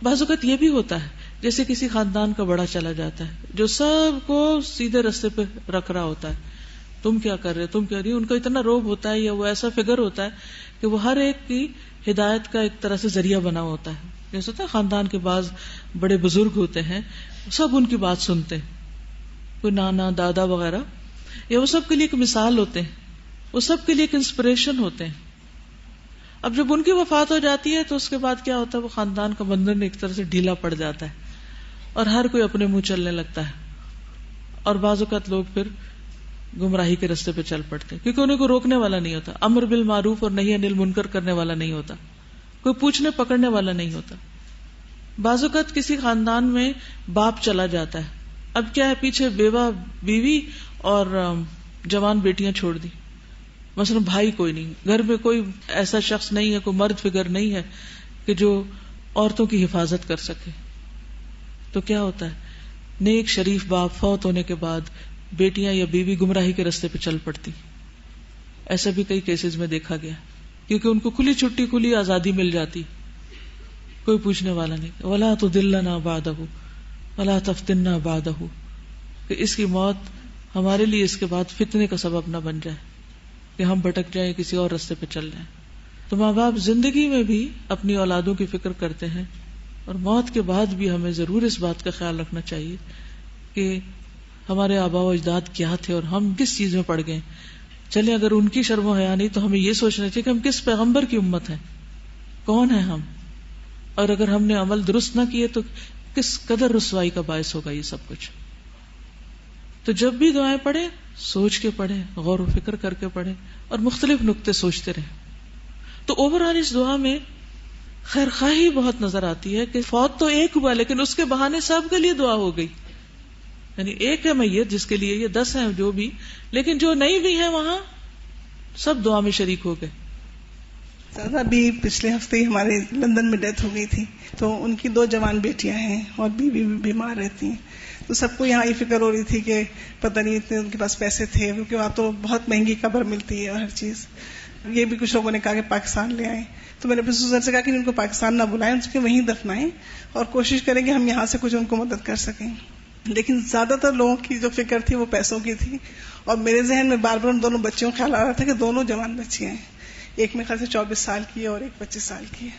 بعض اوقات یہ بھی ہوتا ہے جیسے کسی خاندان کا بڑا چلا جاتا ہے جو سب کو سیدھے راستے پہ رکھ رہا ہوتا ہے، تم کیا کر رہے، تم کیا رہی، ان کا اتنا روب ہوتا ہے یا وہ ایسا فگر ہوتا ہے کہ وہ ہر ایک کی ہدایت کا ایک طرح سے ذریعہ بنا ہوتا ہے. جیسے ہوتا ہے خاندان کے بعض بڑے بزرگ ہوتے ہیں, سب ان کی بات سنتے ہیں, کوئی نانا دادا وغیرہ, یا وہ سب کے لیے ایک مثال ہوتے ہیں, وہ سب کے لیے ایک انسپریشن ہوتے ہیں. اب جب ان کی وفات ہو جاتی ہے تو اس کے بعد کیا ہوتا ہے, وہ خاندان کا بندھن ایک طرح سے ڈھیلا پڑ جاتا ہے اور ہر کوئی اپنے منہ چلنے لگتا ہے, اور بعض اوقات لوگ پھر گمراہی کے راستے پہ چل پڑتے ہیں, کیونکہ انہیں کو روکنے والا نہیں ہوتا, امر بالمعروف اور نہی عن المنکر کرنے والا نہیں ہوتا, کوئی پوچھنے پکڑنے والا نہیں ہوتا. بعض اوقات کسی خاندان میں باپ چلا جاتا ہے, اب کیا ہے, پیچھے بیوہ بیوی اور جوان بیٹیاں چھوڑ دی, مثلا بھائی کوئی نہیں, گھر میں کوئی ایسا شخص نہیں ہے, کوئی مرد فگر نہیں ہے کہ جو عورتوں کی حفاظت کر سکے. تو کیا ہوتا ہے, نیک شریف باپ فوت ہونے کے بعد بیٹیاں یا بیوی گمراہی کے راستے پہ چل پڑتی. ایسا بھی کئی کیسز میں دیکھا گیا, کیونکہ ان کو کھلی چھٹی کھلی آزادی مل جاتی, کوئی پوچھنے والا نہیں. وَلَا تُضِلَّنَا بَعْدَهُ وَلَا تَفْتِنَّا بَعْدَهُ, کہ اس کی موت ہمارے لیے اس کے بعد فتنے کا سبب نہ بن جائے کہ ہم بھٹک جائیں, کسی اور راستے پہ چل جائیں. تو ماں باپ زندگی میں بھی اپنی اولادوں کی فکر کرتے ہیں, اور موت کے بعد بھی ہمیں ضرور اس بات کا خیال رکھنا چاہیے کہ ہمارے آباء و اجداد کیا تھے اور ہم کس چیز میں پڑ گئے. چلیں اگر ان کی شرم و حیا نہیں تو ہمیں یہ سوچنا چاہیے کہ ہم کس پیغمبر کی امت ہیں, کون ہیں ہم, اور اگر ہم نے عمل درست نہ کیے تو کس قدر رسوائی کا باعث ہوگا یہ سب کچھ. تو جب بھی دعائیں پڑھیں سوچ کے پڑھیں, غور و فکر کر کے پڑھیں, اور مختلف نقطے سوچتے رہیں. تو اوورآل اس دعا میں خیر خواہی بہت نظر آتی ہے کہ فوت تو ایک ہوا لیکن اس کے بہانے سب کے لیے دعا ہو گئی. یعنی ایک ہے میت جس کے لیے یہ 10 ہیں جو بھی, لیکن جو نہیں بھی ہیں وہاں سب دعا میں شریک ہو گئے.
دادا بھی پچھلے ہفتے ہی ہمارے لندن میں ڈیتھ ہو گئی تھی, تو ان کی 2 جوان بیٹیاں ہیں اور بیوی بھی بیمار رہتی ہیں. تو سب کو یہاں یہ فکر ہو رہی تھی کہ پتہ نہیں اتنے ان کے پاس پیسے تھے, کیونکہ وہاں تو بہت مہنگی قبر ملتی ہے اور ہر چیز. یہ بھی کچھ لوگوں نے کہا کہ پاکستان لے آئیں, تو میں نے اپنے سسر سے کہا کہ ان کو پاکستان نہ بلائیں, ان کے وہیں دفنائیں اور کوشش کریں کہ ہم یہاں سے کچھ ان کو مدد کر سکیں. لیکن زیادہ تر لوگوں کی جو فکر تھی وہ پیسوں کی تھی, اور میرے ذہن میں بار بار ان دونوں بچیوں کا خیال آ رہا تھا کہ دونوں جوان بچیاں ہیں, ایک میرے خیال سے 24 سال کی ہے اور ایک 25 سال کی ہے.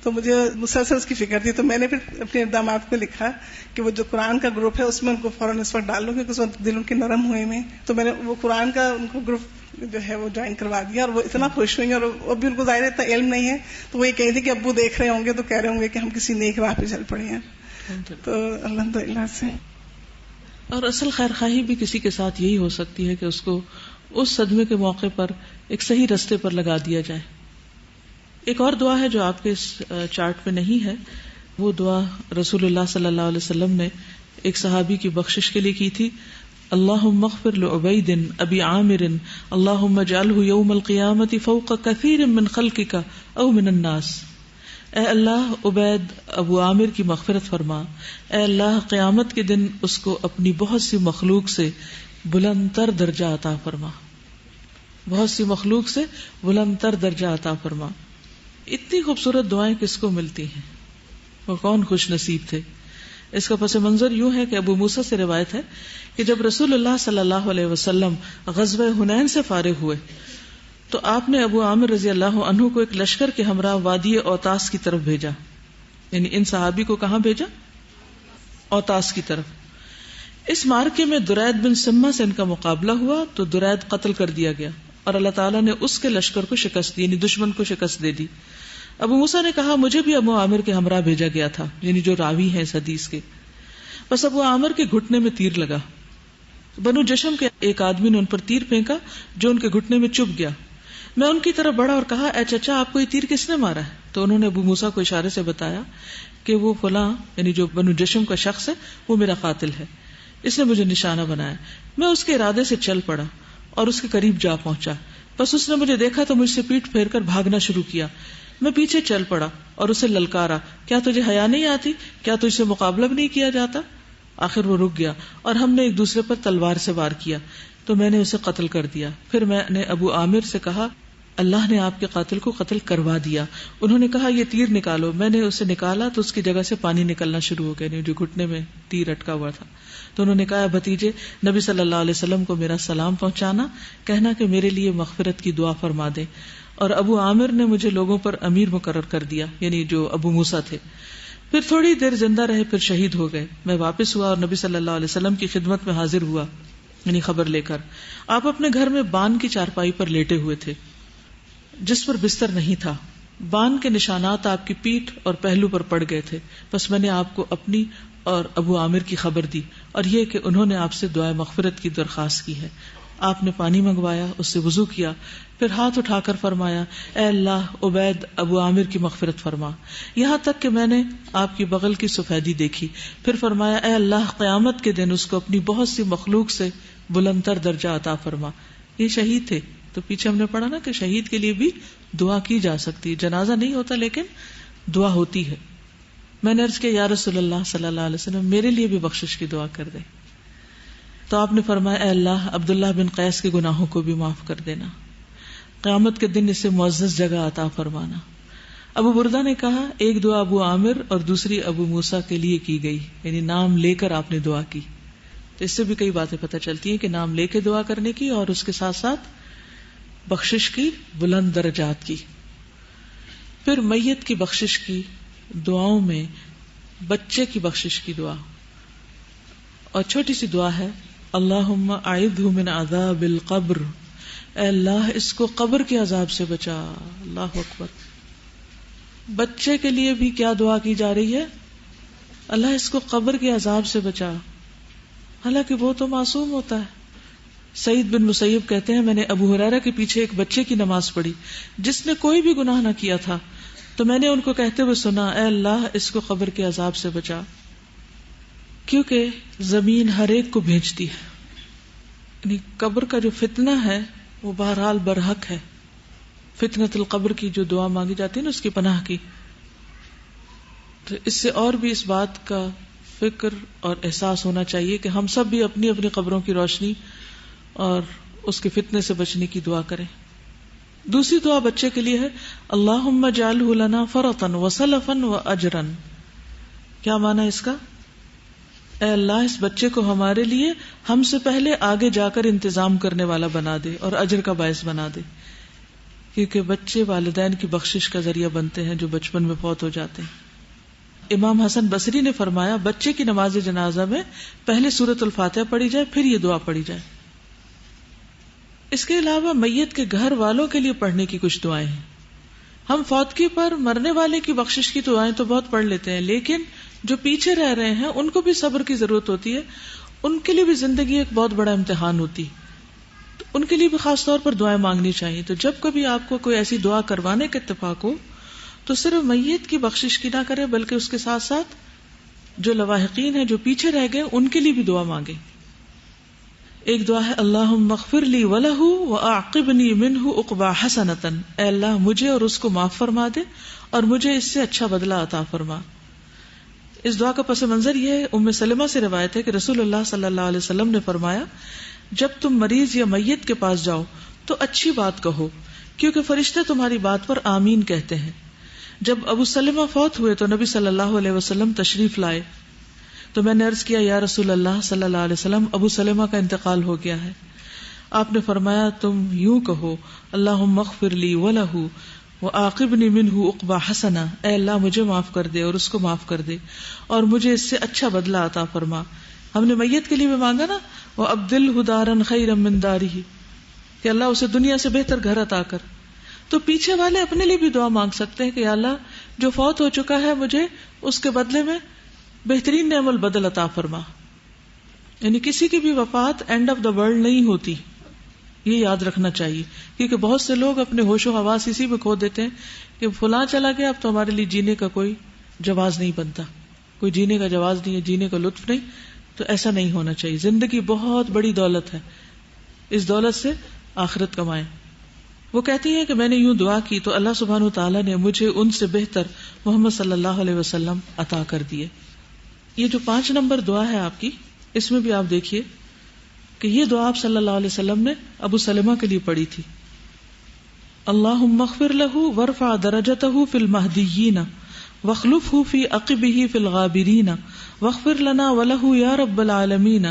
تو مجھے مسلسل اس کی فکر تھی, تو میں نے پھر اپنے اقدامات میں لکھا کہ وہ جو قرآن کا گروپ ہے اس میں ان کو فوراً اس وقت ڈال لوں, کیونکہ اس وقت دل ان کے نرم ہوئے میں. تو میں نے وہ قرآن کا ان کو گروپ جو ہے وہ جوائن کروا دیا, اور وہ اتنا خوش ہوئی, اور ابھی ان کو ظاہر اتنا علم نہیں ہے, تو وہ یہ کہی تھی کہ ابو دیکھ رہے ہوں گے تو کہہ رہے ہوں گے کہ ہم کسی نیک راہ پہ چل پڑے ہیں. تو الحمدللہ سے.
اور اصل خیر خواہی بھی کسی کے ساتھ یہی ہو سکتی ہے کہ اس کو اس صدمے کے موقع پر ایک صحیح رستے پر لگا دیا جائے. ایک اور دعا ہے جو آپ کے اس چارٹ پہ نہیں ہے, وہ دعا رسول اللہ صلی اللہ علیہ وسلم نے ایک صحابی کی بخشش کے لیے کی تھی. اللہم اغفر لعبید ابی عامر اللہم اجعلہ یوم القیامت فوق کثیر من خلقک او من الناس. اے اللہ عبید ابو عامر کی مغفرت فرما, اے اللہ قیامت کے دن اس کو اپنی بہت سی مخلوق سے بلند تر درجہ عطا فرما, بہت سی مخلوق سے بلند تر درجہ عطا فرما. اتنی خوبصورت دعائیں کس کو ملتی ہیں, وہ کون خوش نصیب تھے. اس کا پس منظر یوں ہے کہ ابو موسیٰ سے روایت ہے کہ جب رسول اللہ صلی اللہ علیہ وسلم غزوہ حنین سے فارغ ہوئے تو آپ نے ابو عامر رضی اللہ عنہ کو ایک لشکر کے ہمراہ وادی اوتاس کی طرف بھیجا. یعنی ان صحابی کو کہاں بھیجا؟ اوتاس کی طرف. اس مارکے میں درید بن سمہ سے ان کا مقابلہ ہوا تو درید قتل کر دیا گیا اور اللہ تعالیٰ نے اس کے لشکر کو شکست دی, یعنی دشمن کو شکست دے دی. ابو موسیٰ نے کہا مجھے بھی ابو عامر کے ہمراہ بھیجا گیا تھا, یعنی جو راوی ہیں اس حدیث کے. بس ابو عامر کے گھٹنے میں تیر لگا. بنو جشم کے ایک آدمی نے ان پر تیر پھینکا جو ان کے گھٹنے میں چبھ گیا. میں ان کی طرف بڑھا اور کہا اے چچا آپ کو یہ تیر کس نے مارا ہے؟ تو انہوں نے ابو موسیٰ کو اشارے سے بتایا کہ وہ فلاں یعنی جو بنو جشم کا شخص ہے وہ میرا قاتل ہے, اس نے مجھے نشانہ بنایا. میں اس کے ارادے سے چل پڑا اور اس کے قریب جا پہنچا. بس اس نے مجھے دیکھا تو مجھ سے پیٹ پھیر کر بھاگنا شروع کیا. میں پیچھے چل پڑا اور اسے للکارا, کیا تجھے حیا نہیں آتی؟ کیا تجھ سے مقابلہ بھی نہیں کیا جاتا؟ آخر وہ رک گیا اور ہم نے ایک دوسرے پر تلوار سے وار کیا تو میں نے اسے قتل کر دیا. پھر میں نے ابو عامر سے کہا اللہ نے آپ کے قاتل کو قتل کروا دیا. انہوں نے کہا یہ تیر نکالو. میں نے اسے نکالا تو اس کی جگہ سے پانی نکلنا شروع ہو گیا, جو گھٹنے میں تیر اٹکا ہوا تھا. تو انہوں نے کہا بھتیجے نبی صلی اللہ علیہ وسلم کو میرا سلام پہنچانا, کہنا کہ میرے لیے مغفرت کی دعا فرما دے. اور ابو عامر نے مجھے لوگوں پر امیر مقرر کر دیا، یعنی جو ابو موسیٰ تھے. پھر تھوڑی دیر زندہ رہے، پھر شہید ہو گئے. میں واپس ہوا اور نبی صلی اللہ علیہ وسلم کی خدمت میں حاضر ہوا، یعنی خبر لے کر. آپ اپنے گھر میں بان کی چارپائی پر لیٹے ہوئے تھے جس پر بستر نہیں تھا. بان کے نشانات آپ کی پیٹھ اور پہلو پر پڑ گئے تھے. بس میں نے آپ کو اپنی اور ابو عامر کی خبر دی، اور یہ کہ انہوں نے آپ سے دعائے مغفرت کی درخواست کی ہے. آپ نے پانی منگوایا، اس سے وضو کیا، پھر ہاتھ اٹھا کر فرمایا اے اللہ عبید ابو عامر کی مغفرت فرما، یہاں تک کہ میں نے آپ کی بغل کی سفیدی دیکھی. پھر فرمایا اے اللہ قیامت کے دن اس کو اپنی بہت سی مخلوق سے بلند تر درجہ عطا فرما. یہ شہید تھے، تو پیچھے ہم نے پڑھا نا کہ شہید کے لیے بھی دعا کی جا سکتی ہے. جنازہ نہیں ہوتا لیکن دعا ہوتی ہے. میں نے عرض کیا یا رسول اللہ صلی اللہ علیہ وسلم میرے لیے بھی بخشش کی دعا کر دے. تو آپ نے فرمایا اے اللہ عبداللہ بن قیس کے گناہوں کو بھی معاف کر دینا، قیامت کے دن اسے معزز جگہ عطا فرمانا. ابو بردہ نے کہا ایک دعا ابو عامر اور دوسری ابو موسیٰ کے لیے کی گئی، یعنی نام لے کر آپ نے دعا کی. تو اس سے بھی کئی باتیں پتہ چلتی ہیں کہ نام لے کے دعا کرنے کی اور اس کے ساتھ ساتھ بخشش کی، بلند درجات کی. پھر میت کی بخشش کی دعاؤں میں بچے کی بخشش کی دعا، اور چھوٹی سی دعا ہے اللہم اعذہ من عذاب القبر، اے اللہ اس کو قبر کے عذاب سے بچا. اللہ اکبر. بچے کے لیے بھی کیا دعا کی جا رہی ہے؟ اللہ اس کو قبر کے عذاب سے بچا، حالانکہ وہ تو معصوم ہوتا ہے. سعید بن مسیب کہتے ہیں میں نے ابو ہریرہ کے پیچھے ایک بچے کی نماز پڑھی جس نے کوئی بھی گناہ نہ کیا تھا، تو میں نے ان کو کہتے ہوئے سنا اے اللہ اس کو قبر کے عذاب سے بچا، کیونکہ زمین ہر ایک کو بھیجتی ہے. یعنی قبر کا جو فتنہ ہے وہ بہرحال برحق ہے. فتنۃ القبر کی جو دعا مانگی جاتی ہے نا اس کی پناہ کی، تو اس سے اور بھی اس بات کا فکر اور احساس ہونا چاہیے کہ ہم سب بھی اپنی اپنی قبروں کی روشنی اور اس کے فتنے سے بچنے کی دعا کریں. دوسری دعا بچے کے لیے ہے اللہم اجعلہ لنا فرطا وسلفا واجرا. کیا معنی اس کا؟ اے اللہ اس بچے کو ہمارے لیے ہم سے پہلے آگے جا کر انتظام کرنے والا بنا دے اور اجر کا باعث بنا دے، کیونکہ بچے والدین کی بخشش کا ذریعہ بنتے ہیں جو بچپن میں فوت ہو جاتے ہیں. امام حسن بصری نے فرمایا بچے کی نماز جنازہ میں پہلے سورۃ الفاتحہ پڑھی جائے پھر یہ دعا پڑھی جائے. اس کے علاوہ میت کے گھر والوں کے لیے پڑھنے کی کچھ دعائیں ہیں. ہم فوتگی پر مرنے والے کی بخشش کی دعائیں تو بہت پڑھ لیتے ہیں، لیکن جو پیچھے رہ رہے ہیں ان کو بھی صبر کی ضرورت ہوتی ہے. ان کے لیے بھی زندگی ایک بہت بڑا امتحان ہوتی، تو ان کے لیے بھی خاص طور پر دعائیں مانگنی چاہیے. تو جب کبھی آپ کو کوئی ایسی دعا کروانے کا اتفاق ہو تو صرف میت کی بخشش کی نہ کرے بلکہ اس کے ساتھ ساتھ جو لواحقین ہیں جو پیچھے رہ گئے ان کے لیے بھی دعا مانگے. ایک دعا ہے اللہم اغفر لی ولہ واعقبنی منہ عقبا حسنۃ، اے اللہ مجھے اور اس کو معاف فرما دے اور مجھے اس سے اچھا بدلہ عطا فرما. اس دعا کا پس منظر یہ ہے، ام سلمہ سے روایت ہے کہ رسول اللہ صلی اللہ علیہ وسلم نے فرمایا جب تم مریض یا میت کے پاس جاؤ تو اچھی بات کہو، کیونکہ فرشتے تمہاری بات پر آمین کہتے ہیں. جب ابو سلمہ فوت ہوئے تو نبی صلی اللہ علیہ وسلم تشریف لائے تو میں نے عرض کیا یا رسول اللہ صلی اللہ علیہ وسلم ابو سلمہ کا انتقال ہو گیا ہے. آپ نے فرمایا تم یوں کہو اللہم اغفر لی ولہ وعاقبنی منہ عقبا حسنہ، اے اللہ مجھے معاف کر دے اور اس کو معاف کر دے اور مجھے اس سے اچھا بدلہ عطا فرما. ہم نے میت کے لیے بھی مانگا نا وابدلہ دارا خیرا من دارہ، کہ اللہ اسے دنیا سے بہتر گھر عطا کر. تو پیچھے والے اپنے لیے بھی دعا مانگ سکتے ہیں کہ یا اللہ جو فوت ہو چکا ہے مجھے اس کے بدلے میں بہترین نعم البدل عطا فرما. یعنی کسی کی بھی وفات اینڈ آف دا ورلڈ نہیں ہوتی، یہ یاد رکھنا چاہیے، کیونکہ بہت سے لوگ اپنے ہوش و حواس اسی میں کھو دیتے ہیں کہ فلاں چلا گیا اب تو ہمارے لیے جینے کا کوئی جواز نہیں بنتا، کوئی جینے کا جواز نہیں ہے، جینے کا لطف نہیں. تو ایسا نہیں ہونا چاہیے. زندگی بہت بڑی دولت ہے، اس دولت سے آخرت کمائیں. وہ کہتی ہیں کہ میں نے یوں دعا کی تو اللہ سبحانہ و تعالیٰ نے مجھے ان سے بہتر محمد صلی اللہ علیہ وسلم عطا کر دیے. یہ جو 5 نمبر دعا ہے آپ کی، اس میں بھی آپ دیکھیے کہ یہ دعا آپ صلی اللہ علیہ وسلم نے ابو سلمہ کے لیے پڑھی تھی. اللہم اغفر لہ وارفع درجتہ فی المہدیین واخلفہ فی عقبہ فی الغابرین واغفر لنا ولہ یا رب العالمین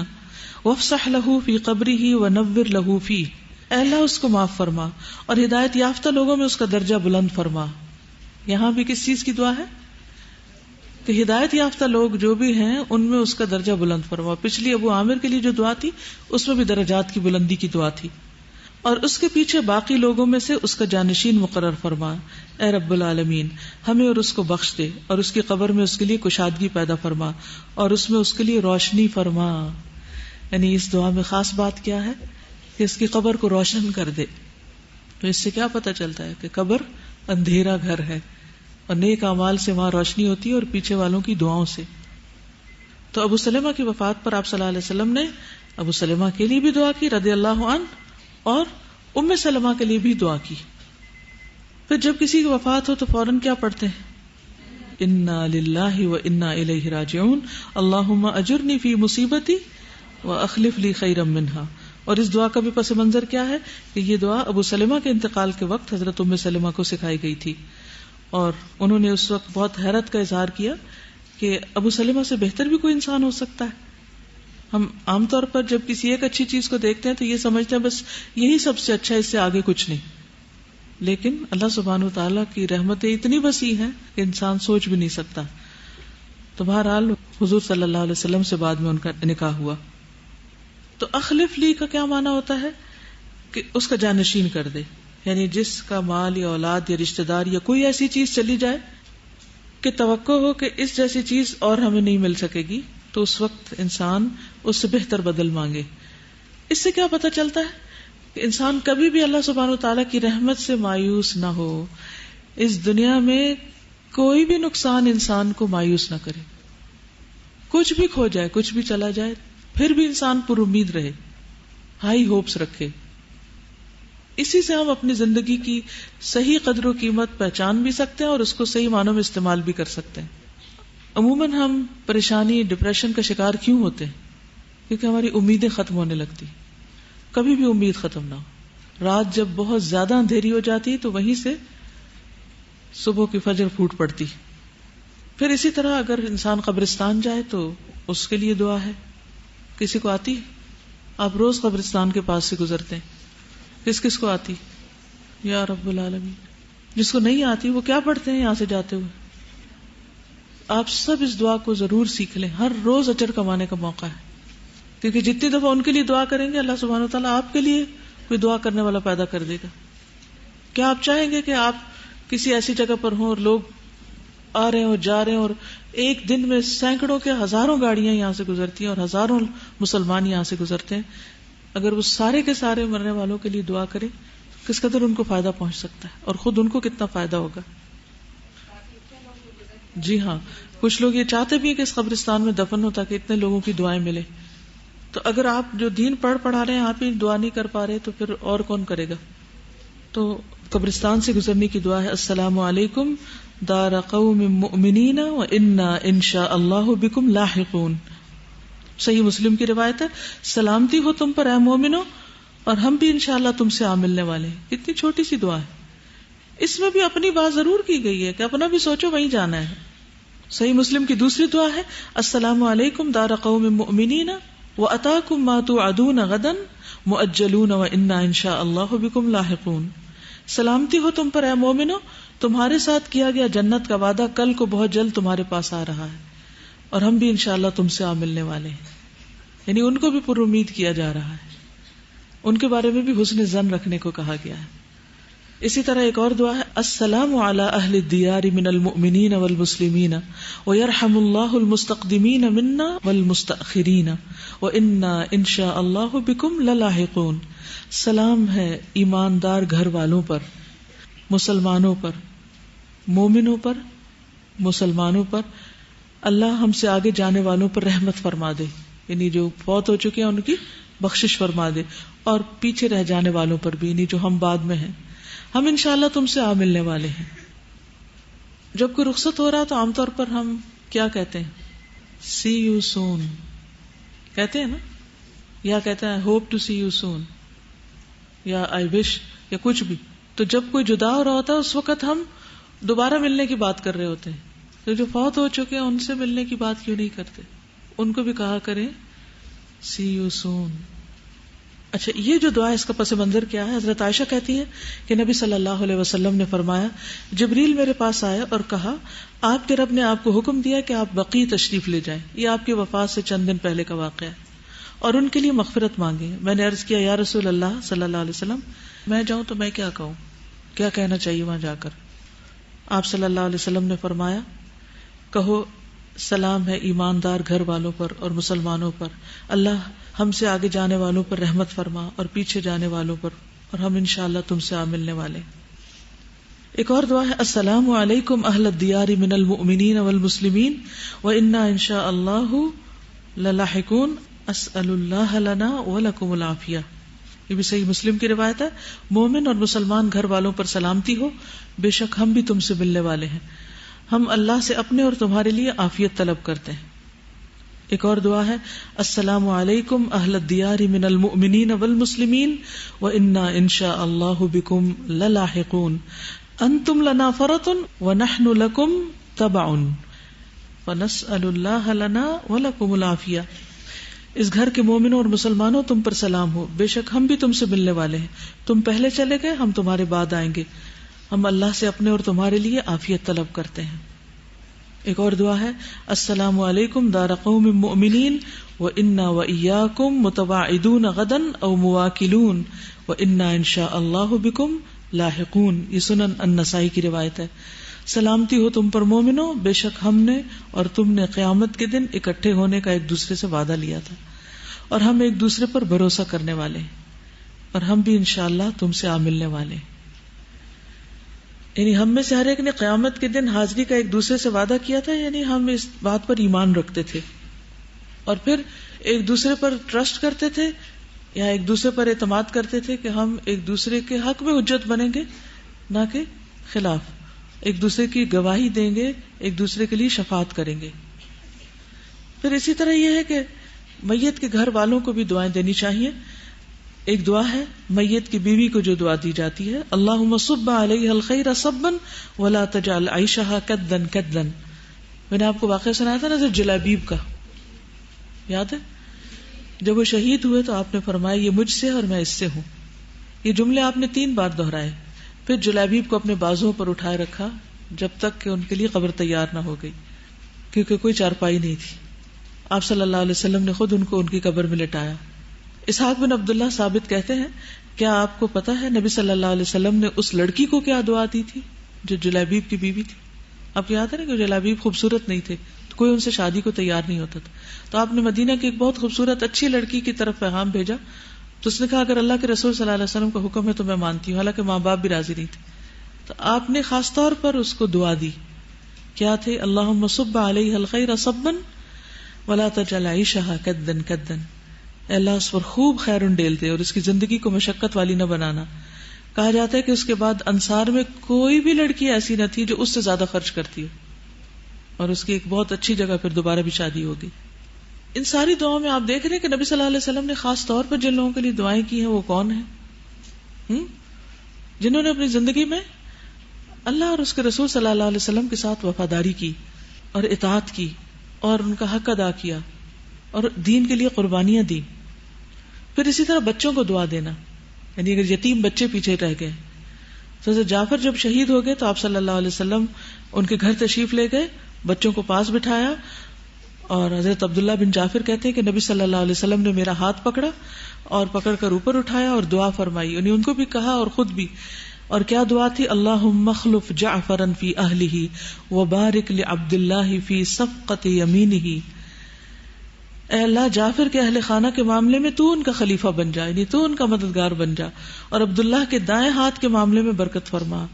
وافسح لہ فی قبرہ ونور لہ فیہ. اے اللہ اس کو معاف فرما اور ہدایت یافتہ لوگوں میں اس کا درجہ بلند فرما. یہاں بھی کس چیز کی دعا ہے کہ ہدایت یافتہ لوگ جو بھی ہیں ان میں اس کا درجہ بلند فرما. پچھلی ابو عامر کے لیے جو دعا تھی اس میں بھی درجات کی بلندی کی دعا تھی, اور اس کے پیچھے باقی لوگوں میں سے اس کا جانشین مقرر فرما. اے رب العالمین ہمیں اور اس کو بخش دے, اور اس کی قبر میں اس کے لیے کشادگی پیدا فرما, اور اس میں اس کے لیے روشنی فرما. یعنی اس دعا میں خاص بات کیا ہے کہ اس کی قبر کو روشن کر دے. تو اس سے کیا پتہ چلتا ہے کہ قبر اندھیرا گھر ہے, اور نیک اعمال سے وہاں روشنی ہوتی ہے اور پیچھے والوں کی دعاؤں سے. تو ابو سلمہ کی وفات پر آپ صلی اللہ علیہ وسلم نے ابو سلمہ کے لیے بھی دعا کی رضی اللہ عنہ, اور ام سلمہ کے لیے بھی دعا کی. پھر جب کسی کی وفات ہو تو فوراً کیا پڑھتے ہیں؟ انا للہ و انا الیہ راجعون اللہم اجرنی فی مصیبتی و اخلف لی خیرا منہا. اور اس دعا کا بھی پس منظر کیا ہے کہ یہ دعا ابو سلمہ کے انتقال کے وقت حضرت ام سلمہ کو سکھائی گئی تھی, اور انہوں نے اس وقت بہت حیرت کا اظہار کیا کہ ابو سلمہ سے بہتر بھی کوئی انسان ہو سکتا ہے. ہم عام طور پر جب کسی ایک اچھی چیز کو دیکھتے ہیں تو یہ سمجھتے ہیں بس یہی سب سے اچھا, اس سے آگے کچھ نہیں. لیکن اللہ سبحانہ و تعالیٰ کی رحمتیں اتنی وسیع ہیں کہ انسان سوچ بھی نہیں سکتا. تو بہرحال حضور صلی اللہ علیہ وسلم سے بعد میں ان کا نکاح ہوا. تو اخلف لی کا کیا معنی ہوتا ہے کہ اس کا جانشین کر دے, یعنی جس کا مال یا اولاد یا رشتہ دار یا کوئی ایسی چیز چلی جائے کہ توقع ہو کہ اس جیسی چیز اور ہمیں نہیں مل سکے گی, تو اس وقت انسان اس سے بہتر بدل مانگے. اس سے کیا پتہ چلتا ہے کہ انسان کبھی بھی اللہ سبحانہ وتعالیٰ کی رحمت سے مایوس نہ ہو. اس دنیا میں کوئی بھی نقصان انسان کو مایوس نہ کرے. کچھ بھی کھو جائے, کچھ بھی چلا جائے, پھر بھی انسان پر امید رہے, ہائی ہوپس رکھے. اسی سے ہم اپنی زندگی کی صحیح قدر و قیمت پہچان بھی سکتے ہیں اور اس کو صحیح معنوں میں استعمال بھی کر سکتے ہیں. عموماً ہم پریشانی, ڈپریشن کا شکار کیوں ہوتے ہیں؟ کیونکہ ہماری امیدیں ختم ہونے لگتی. کبھی بھی امید ختم نہ ہو. رات جب بہت زیادہ اندھیری ہو جاتی تو وہیں سے صبح کی فجر پھوٹ پڑتی. پھر اسی طرح اگر انسان قبرستان جائے تو اس کے لیے دعا ہے. کسی کو آتی ہے؟ آپ روز قبرستان کے پاس سے گزرتے ہیں, کس کس کو آتی؟ یا رب العالمین. جس کو نہیں آتی وہ کیا پڑھتے ہیں یہاں سے جاتے ہوئے؟ آپ سب اس دعا کو ضرور سیکھ لیں. ہر روز اجر کمانے کا موقع ہے, کیونکہ جتنی دفعہ ان کے لیے دعا کریں گے اللہ سبحانہ وتعالیٰ آپ کے لیے کوئی دعا کرنے والا پیدا کر دے گا. کیا آپ چاہیں گے کہ آپ کسی ایسی جگہ پر ہوں اور لوگ آ رہے ہیں اور جا رہے ہیں, اور ایک دن میں سینکڑوں کے ہزاروں گاڑیاں یہاں سے گزرتی ہیں اور ہزاروں مسلمان یہاں سے گزرتے ہیں, اگر وہ سارے کے سارے مرنے والوں کے لیے دعا کریں کس قدر ان کو فائدہ پہنچ سکتا ہے, اور خود ان کو کتنا فائدہ ہوگا. جی ہاں, کچھ لوگ یہ چاہتے بھی ہیں کہ اس قبرستان میں دفن ہو تاکہ اتنے لوگوں کی دعائیں ملے. تو اگر آپ جو دین پڑھا رہے ہیں آپ ہی دعا نہیں کر پا رہے تو پھر اور کون کرے گا. تو قبرستان سے گزرنے کی دعا ہے السلام علیکم دار قوم مؤمنین و انا انشاء اللہ بکم لاحقون. صحیح مسلم کی روایت ہے, سلامتی ہو تم پر اے مومنو اور ہم بھی انشاءاللہ تم سے آ ملنے والے ہیں. کتنی چھوٹی سی دعا ہے, اس میں بھی اپنی بات ضرور کی گئی ہے کہ اپنا بھی سوچو وہیں جانا ہے. صحیح مسلم کی دوسری دعا ہے السلام علیکم دار قوم مؤمنین واتاکم ما توعدون غدا مؤجلون وانا انشاء اللہ بکم لاحقون. سلامتی ہو تم پر اے مومنو, تمہارے ساتھ کیا گیا جنت کا وعدہ کل کو بہت جلد تمہارے پاس آ رہا ہے اور ہم بھی انشاءاللہ تم سے آ ملنے والے ہیں. یعنی ان کو بھی پر امید کیا جا رہا ہے, ان کے بارے میں بھی حسن ظن رکھنے کو کہا گیا ہے. اسی طرح ایک اور دعا ہے السلام علی اہل الدیار من المؤمنین والمسلمین ویرحم اللہ المستقدمین منا والمستأخرین وانا انشاء اللہ بکم للاحقون. سلام ہے ایماندار گھر والوں پر, مسلمانوں پر, مومنوں پر, مسلمانوں پر. اللہ ہم سے آگے جانے والوں پر رحمت فرما دے, یعنی جو فوت ہو چکے ہیں ان کی بخشش فرما دے, اور پیچھے رہ جانے والوں پر بھی, یعنی جو ہم بعد میں ہیں. ہم انشاءاللہ تم سے آ ملنے والے ہیں. جب کوئی رخصت ہو رہا تو عام طور پر ہم کیا کہتے ہیں؟ سی یو سون کہتے ہیں نا, یا کہتے ہیں hope to see you soon, یا آئی وش, یا کچھ بھی. تو جب کوئی جدا ہو رہا ہوتا ہے اس وقت ہم دوبارہ ملنے کی بات کر رہے ہوتے ہیں. تو جو فوت ہو چکے ہیں ان سے ملنے کی بات کیوں نہیں کرتے؟ ان کو بھی کہا کریں سی یو سون. اچھا، یہ جو دعا ہے اس کا پس منظر کیا ہے؟ حضرت عائشہ کہتی ہے کہ نبی صلی اللہ علیہ وسلم نے فرمایا، جبریل میرے پاس آیا اور کہا آپ کے رب نے آپ کو حکم دیا کہ آپ بقیع تشریف لے جائیں، یہ آپ کی وفات سے چند دن پہلے کا واقعہ ہے، اور ان کے لیے مغفرت مانگیں۔ میں نے عرض کیا، یا رسول اللہ صلی اللہ علیہ وسلم، میں جاؤں تو میں کیا کہوں، کیا کہنا چاہیے وہاں جا کر؟ آپ صلی اللہ علیہ وسلم نے فرمایا، کہو سلام ہے ایماندار گھر والوں پر اور مسلمانوں پر، اللہ ہم سے آگے جانے والوں پر رحمت فرما اور پیچھے جانے والوں پر، اور ہم انشاءاللہ تم سے ملنے والے۔ ایک اور دعا ہے، السلام علیکم اہل الدیار من المؤمنین والمسلمین وانا انشاء اللہ للاحقون اسأل اللہ لنا ولکم العافیہ۔ یہ بھی صحیح مسلم کی روایت ہے، مومن اور مسلمان گھر والوں پر سلامتی ہو، بے شک ہم بھی تم سے ملنے والے ہیں، ہم اللہ سے اپنے اور تمہارے لیے عافیت طلب کرتے ہیں۔ ایک اور دعا ہے، السلام علیکم اہل الدیار من المؤمنین والمسلمین وانا انشاء اللہ بکم للاحقون انتم لنا فرط ونحن لکم تبع فنسأل اللہ لنا ولکم العافیہ۔ اس گھر کے مومنوں اور مسلمانوں تم پر سلام ہو، بے شک ہم بھی تم سے ملنے والے ہیں، تم پہلے چلے گئے، ہم تمہارے بعد آئیں گے، ہم اللہ سے اپنے اور تمہارے لیے عافیت طلب کرتے ہیں۔ ایک اور دعا ہے، السلام علیکم دار قوم مؤمنین وانا وإیاکم متواعدون غدا او مواکلون وانا انشاء اللہ بکم لاحقون۔ یہ سنن النسائی کی روایت ہے۔ سلامتی ہو تم پر مومنو، بے شک ہم نے اور تم نے قیامت کے دن اکٹھے ہونے کا ایک دوسرے سے وعدہ لیا تھا، اور ہم ایک دوسرے پر بھروسہ کرنے والے ہیں، اور ہم بھی انشاءاللہ تم سے ملنے والے ہیں۔ یعنی ہم میں سے ہر ایک نے قیامت کے دن حاضری کا ایک دوسرے سے وعدہ کیا تھا، یعنی ہم اس بات پر ایمان رکھتے تھے اور پھر ایک دوسرے پر ٹرسٹ کرتے تھے یا ایک دوسرے پر اعتماد کرتے تھے کہ ہم ایک دوسرے کے حق میں حجت بنیں گے، نہ کہ خلاف، ایک دوسرے کی گواہی دیں گے، ایک دوسرے کے لیے شفاعت کریں گے۔ پھر اسی طرح یہ ہے کہ میت کے گھر والوں کو بھی دعائیں دینی چاہیے۔ ایک دعا ہے میت کی بیوی کو جو دعا دی جاتی ہے، اللہم صب علیہ الخیر صبا ولا تجعل عیشہا کدا کدا۔ میں نے آپ کو واقعہ سنایا تھا نا حضرت جلابیب کا، یاد ہے؟ جب وہ شہید ہوئے تو آپ نے فرمایا یہ مجھ سے اور میں اس سے ہوں۔ یہ جملے آپ نے 3 بار دہرائے، پھر جلابیب کو اپنے بازوؤں پر اٹھائے رکھا جب تک کہ ان کے لیے قبر تیار نہ ہو گئی، کیونکہ کوئی چارپائی نہیں تھی۔ آپ صلی اللہ علیہ وسلم نے خود ان کو ان کی قبر میں لٹایا۔ اسحاق بن عبداللہ ثابت کہتے ہیں، کیا آپ کو پتا ہے نبی صلی اللہ علیہ وسلم نے اس لڑکی کو کیا دعا دی تھی جو جلابیب کی بیوی تھی؟ آپ کو یاد ہے نا کہ جلابیب خوبصورت نہیں تھے، تو کوئی ان سے شادی کو تیار نہیں ہوتا تھا، تو آپ نے مدینہ کی ایک بہت خوبصورت اچھی لڑکی کی طرف پیغام بھیجا، تو اس نے کہا اگر اللہ کے رسول صلی اللہ علیہ وسلم کا حکم ہے تو میں مانتی ہوں، حالانکہ ماں باپ بھی راضی نہیں تھے۔ تو آپ نے خاص طور پر اس کو دعا دی، کیا تھے؟ اللہم صب علیہ الخیر صبا ولا تجعل عیشہا کدا کدا۔ اے اللہ اس پر خوب خیر انڈیل دے اور اس کی زندگی کو مشقت والی نہ بنانا۔ کہا جاتا ہے کہ اس کے بعد انصار میں کوئی بھی لڑکی ایسی نہ تھی جو اس سے زیادہ خرچ کرتی ہو، اور اس کی ایک بہت اچھی جگہ پھر دوبارہ بھی شادی ہوگی۔ ان ساری دعاؤں میں آپ دیکھ رہے ہیں کہ نبی صلی اللہ علیہ وسلم نے خاص طور پر جن لوگوں کے لیے دعائیں کی ہیں وہ کون ہیں؟ جنہوں نے اپنی زندگی میں اللہ اور اس کے رسول صلی اللہ علیہ وسلم کے ساتھ وفاداری کی اور اطاعت کی اور ان کا حق ادا کیا اور دین کے لیے قربانیاں دی۔ پھر اسی طرح بچوں کو دعا دینا، یعنی اگر یتیم بچے پیچھے رہ گئے، تو حضرت جعفر جب شہید ہو گئے تو آپ صلی اللہ علیہ وسلم ان کے گھر تشریف لے گئے، بچوں کو پاس بٹھایا، اور حضرت عبداللہ بن جعفر کہتے ہیں کہ نبی صلی اللہ علیہ وسلم نے میرا ہاتھ پکڑا اور پکڑ کر اوپر اٹھایا اور دعا فرمائی، یعنی ان کو بھی کہا اور خود بھی۔ اور کیا دعا تھی؟ اللہم اخلف جعفرا فی اہلہ وبارک لعبداللہ فی صفقۃ یمینہ۔ اے اللہ جعفر کے اہل خانہ کے معاملے میں تو ان کا خلیفہ بن جا، یعنی تو ان کا مددگار بن جا، اور عبداللہ کے دائیں ہاتھ کے معاملے میں برکت فرما۔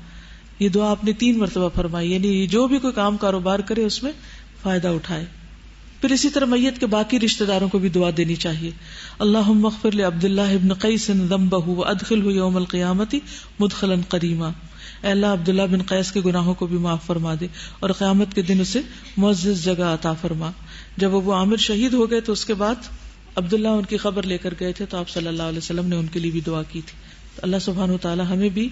یہ دعا آپ نے 3 مرتبہ فرمائی، یعنی جو بھی کوئی کام کاروبار کرے اس میں فائدہ اٹھائے۔ پھر اسی طرح میت کے باقی رشتہ داروں کو بھی دعا دینی چاہیے۔ اللہم اغفر لعبداللہ ابن قیس ذنبہ وادخلہ یوم القیامۃ مدخلا کریما۔ اے اللہ عبداللہ بن قیس کے گناہوں کو بھی معاف فرما دے اور قیامت کے دن اسے معزز جگہ عطا فرما۔ جب ابو عامر شہید ہو گئے تو اس کے بعد عبداللہ ان کی خبر لے کر گئے تھے، تو آپ صلی اللہ علیہ وسلم نے ان کے لیے بھی دعا کی تھی۔ تو اللہ سبحانہ وتعالی ہمیں بھی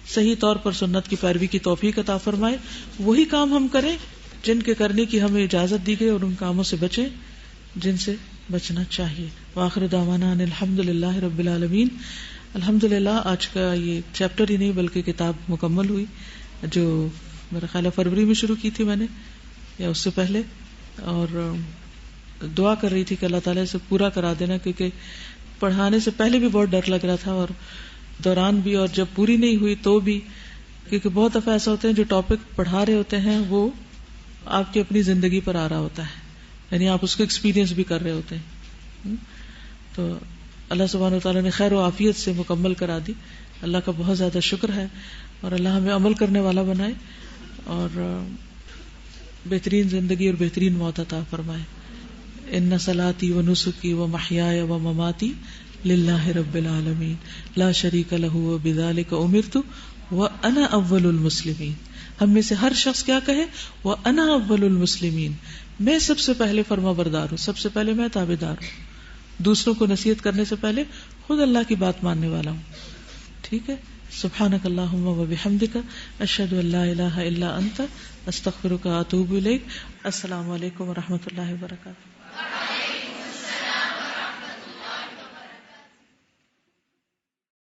صحیح طور پر سنت کی پیروی کی توفیق عطا فرمائے، وہی کام ہم کریں جن کے کرنے کی ہمیں اجازت دی گئی اور ان کاموں سے بچیں جن سے بچنا چاہیے. وآخر دعوانا ان الحمدللہ رب العالمین. الحمدللہ آج کا یہ چیپٹر ہی نہیں بلکہ کتاب مکمل ہوئی, جو میرا خیال ہے فروری میں شروع کی تھی میں نے یا اس سے پہلے, اور دعا کر رہی تھی کہ اللہ تعالیٰ سے پورا کرا دینا, کیونکہ پڑھانے سے پہلے بھی بہت ڈر لگ رہا تھا اور دوران بھی, اور جب پوری نہیں ہوئی تو بھی, کیونکہ بہت دفعہ ایسا ہوتے ہیں جو ٹاپک پڑھا رہے ہوتے ہیں وہ آپ کی اپنی زندگی پر آ رہا ہوتا ہے, یعنی آپ اس کو ایکسپیرینس بھی کر رہے ہوتے ہیں. تو اللہ سبحانہ وتعالیٰ نے خیر و عافیت سے مکمل کرا دی. اللہ کا بہت زیادہ شکر ہے, اور اللہ ہمیں عمل کرنے والا بنائے اور بہترین زندگی اور بہترین موت عطا فرمائے. ان صلاتی و نسکی و محیای و مماتی للہ رب العالمین لا شریک لہ وبذالک امرت وانا اول المسلمین. ہم میں سے ہر شخص کیا کہے, وانا اول المسلمین, میں سب سے پہلے فرما بردار ہوں, سب سے پہلے میں تابعدار ہوں, دوسروں کو نصیحت کرنے سے پہلے خود اللہ کی بات ماننے والا ہوں. ٹھیک ہے. سبحانک اللہم و بحمدک اشہد ان لا الہ الا انت استغفرک و اتوب الیک. السلام علیکم و رحمۃ اللہ وبرکاتہ.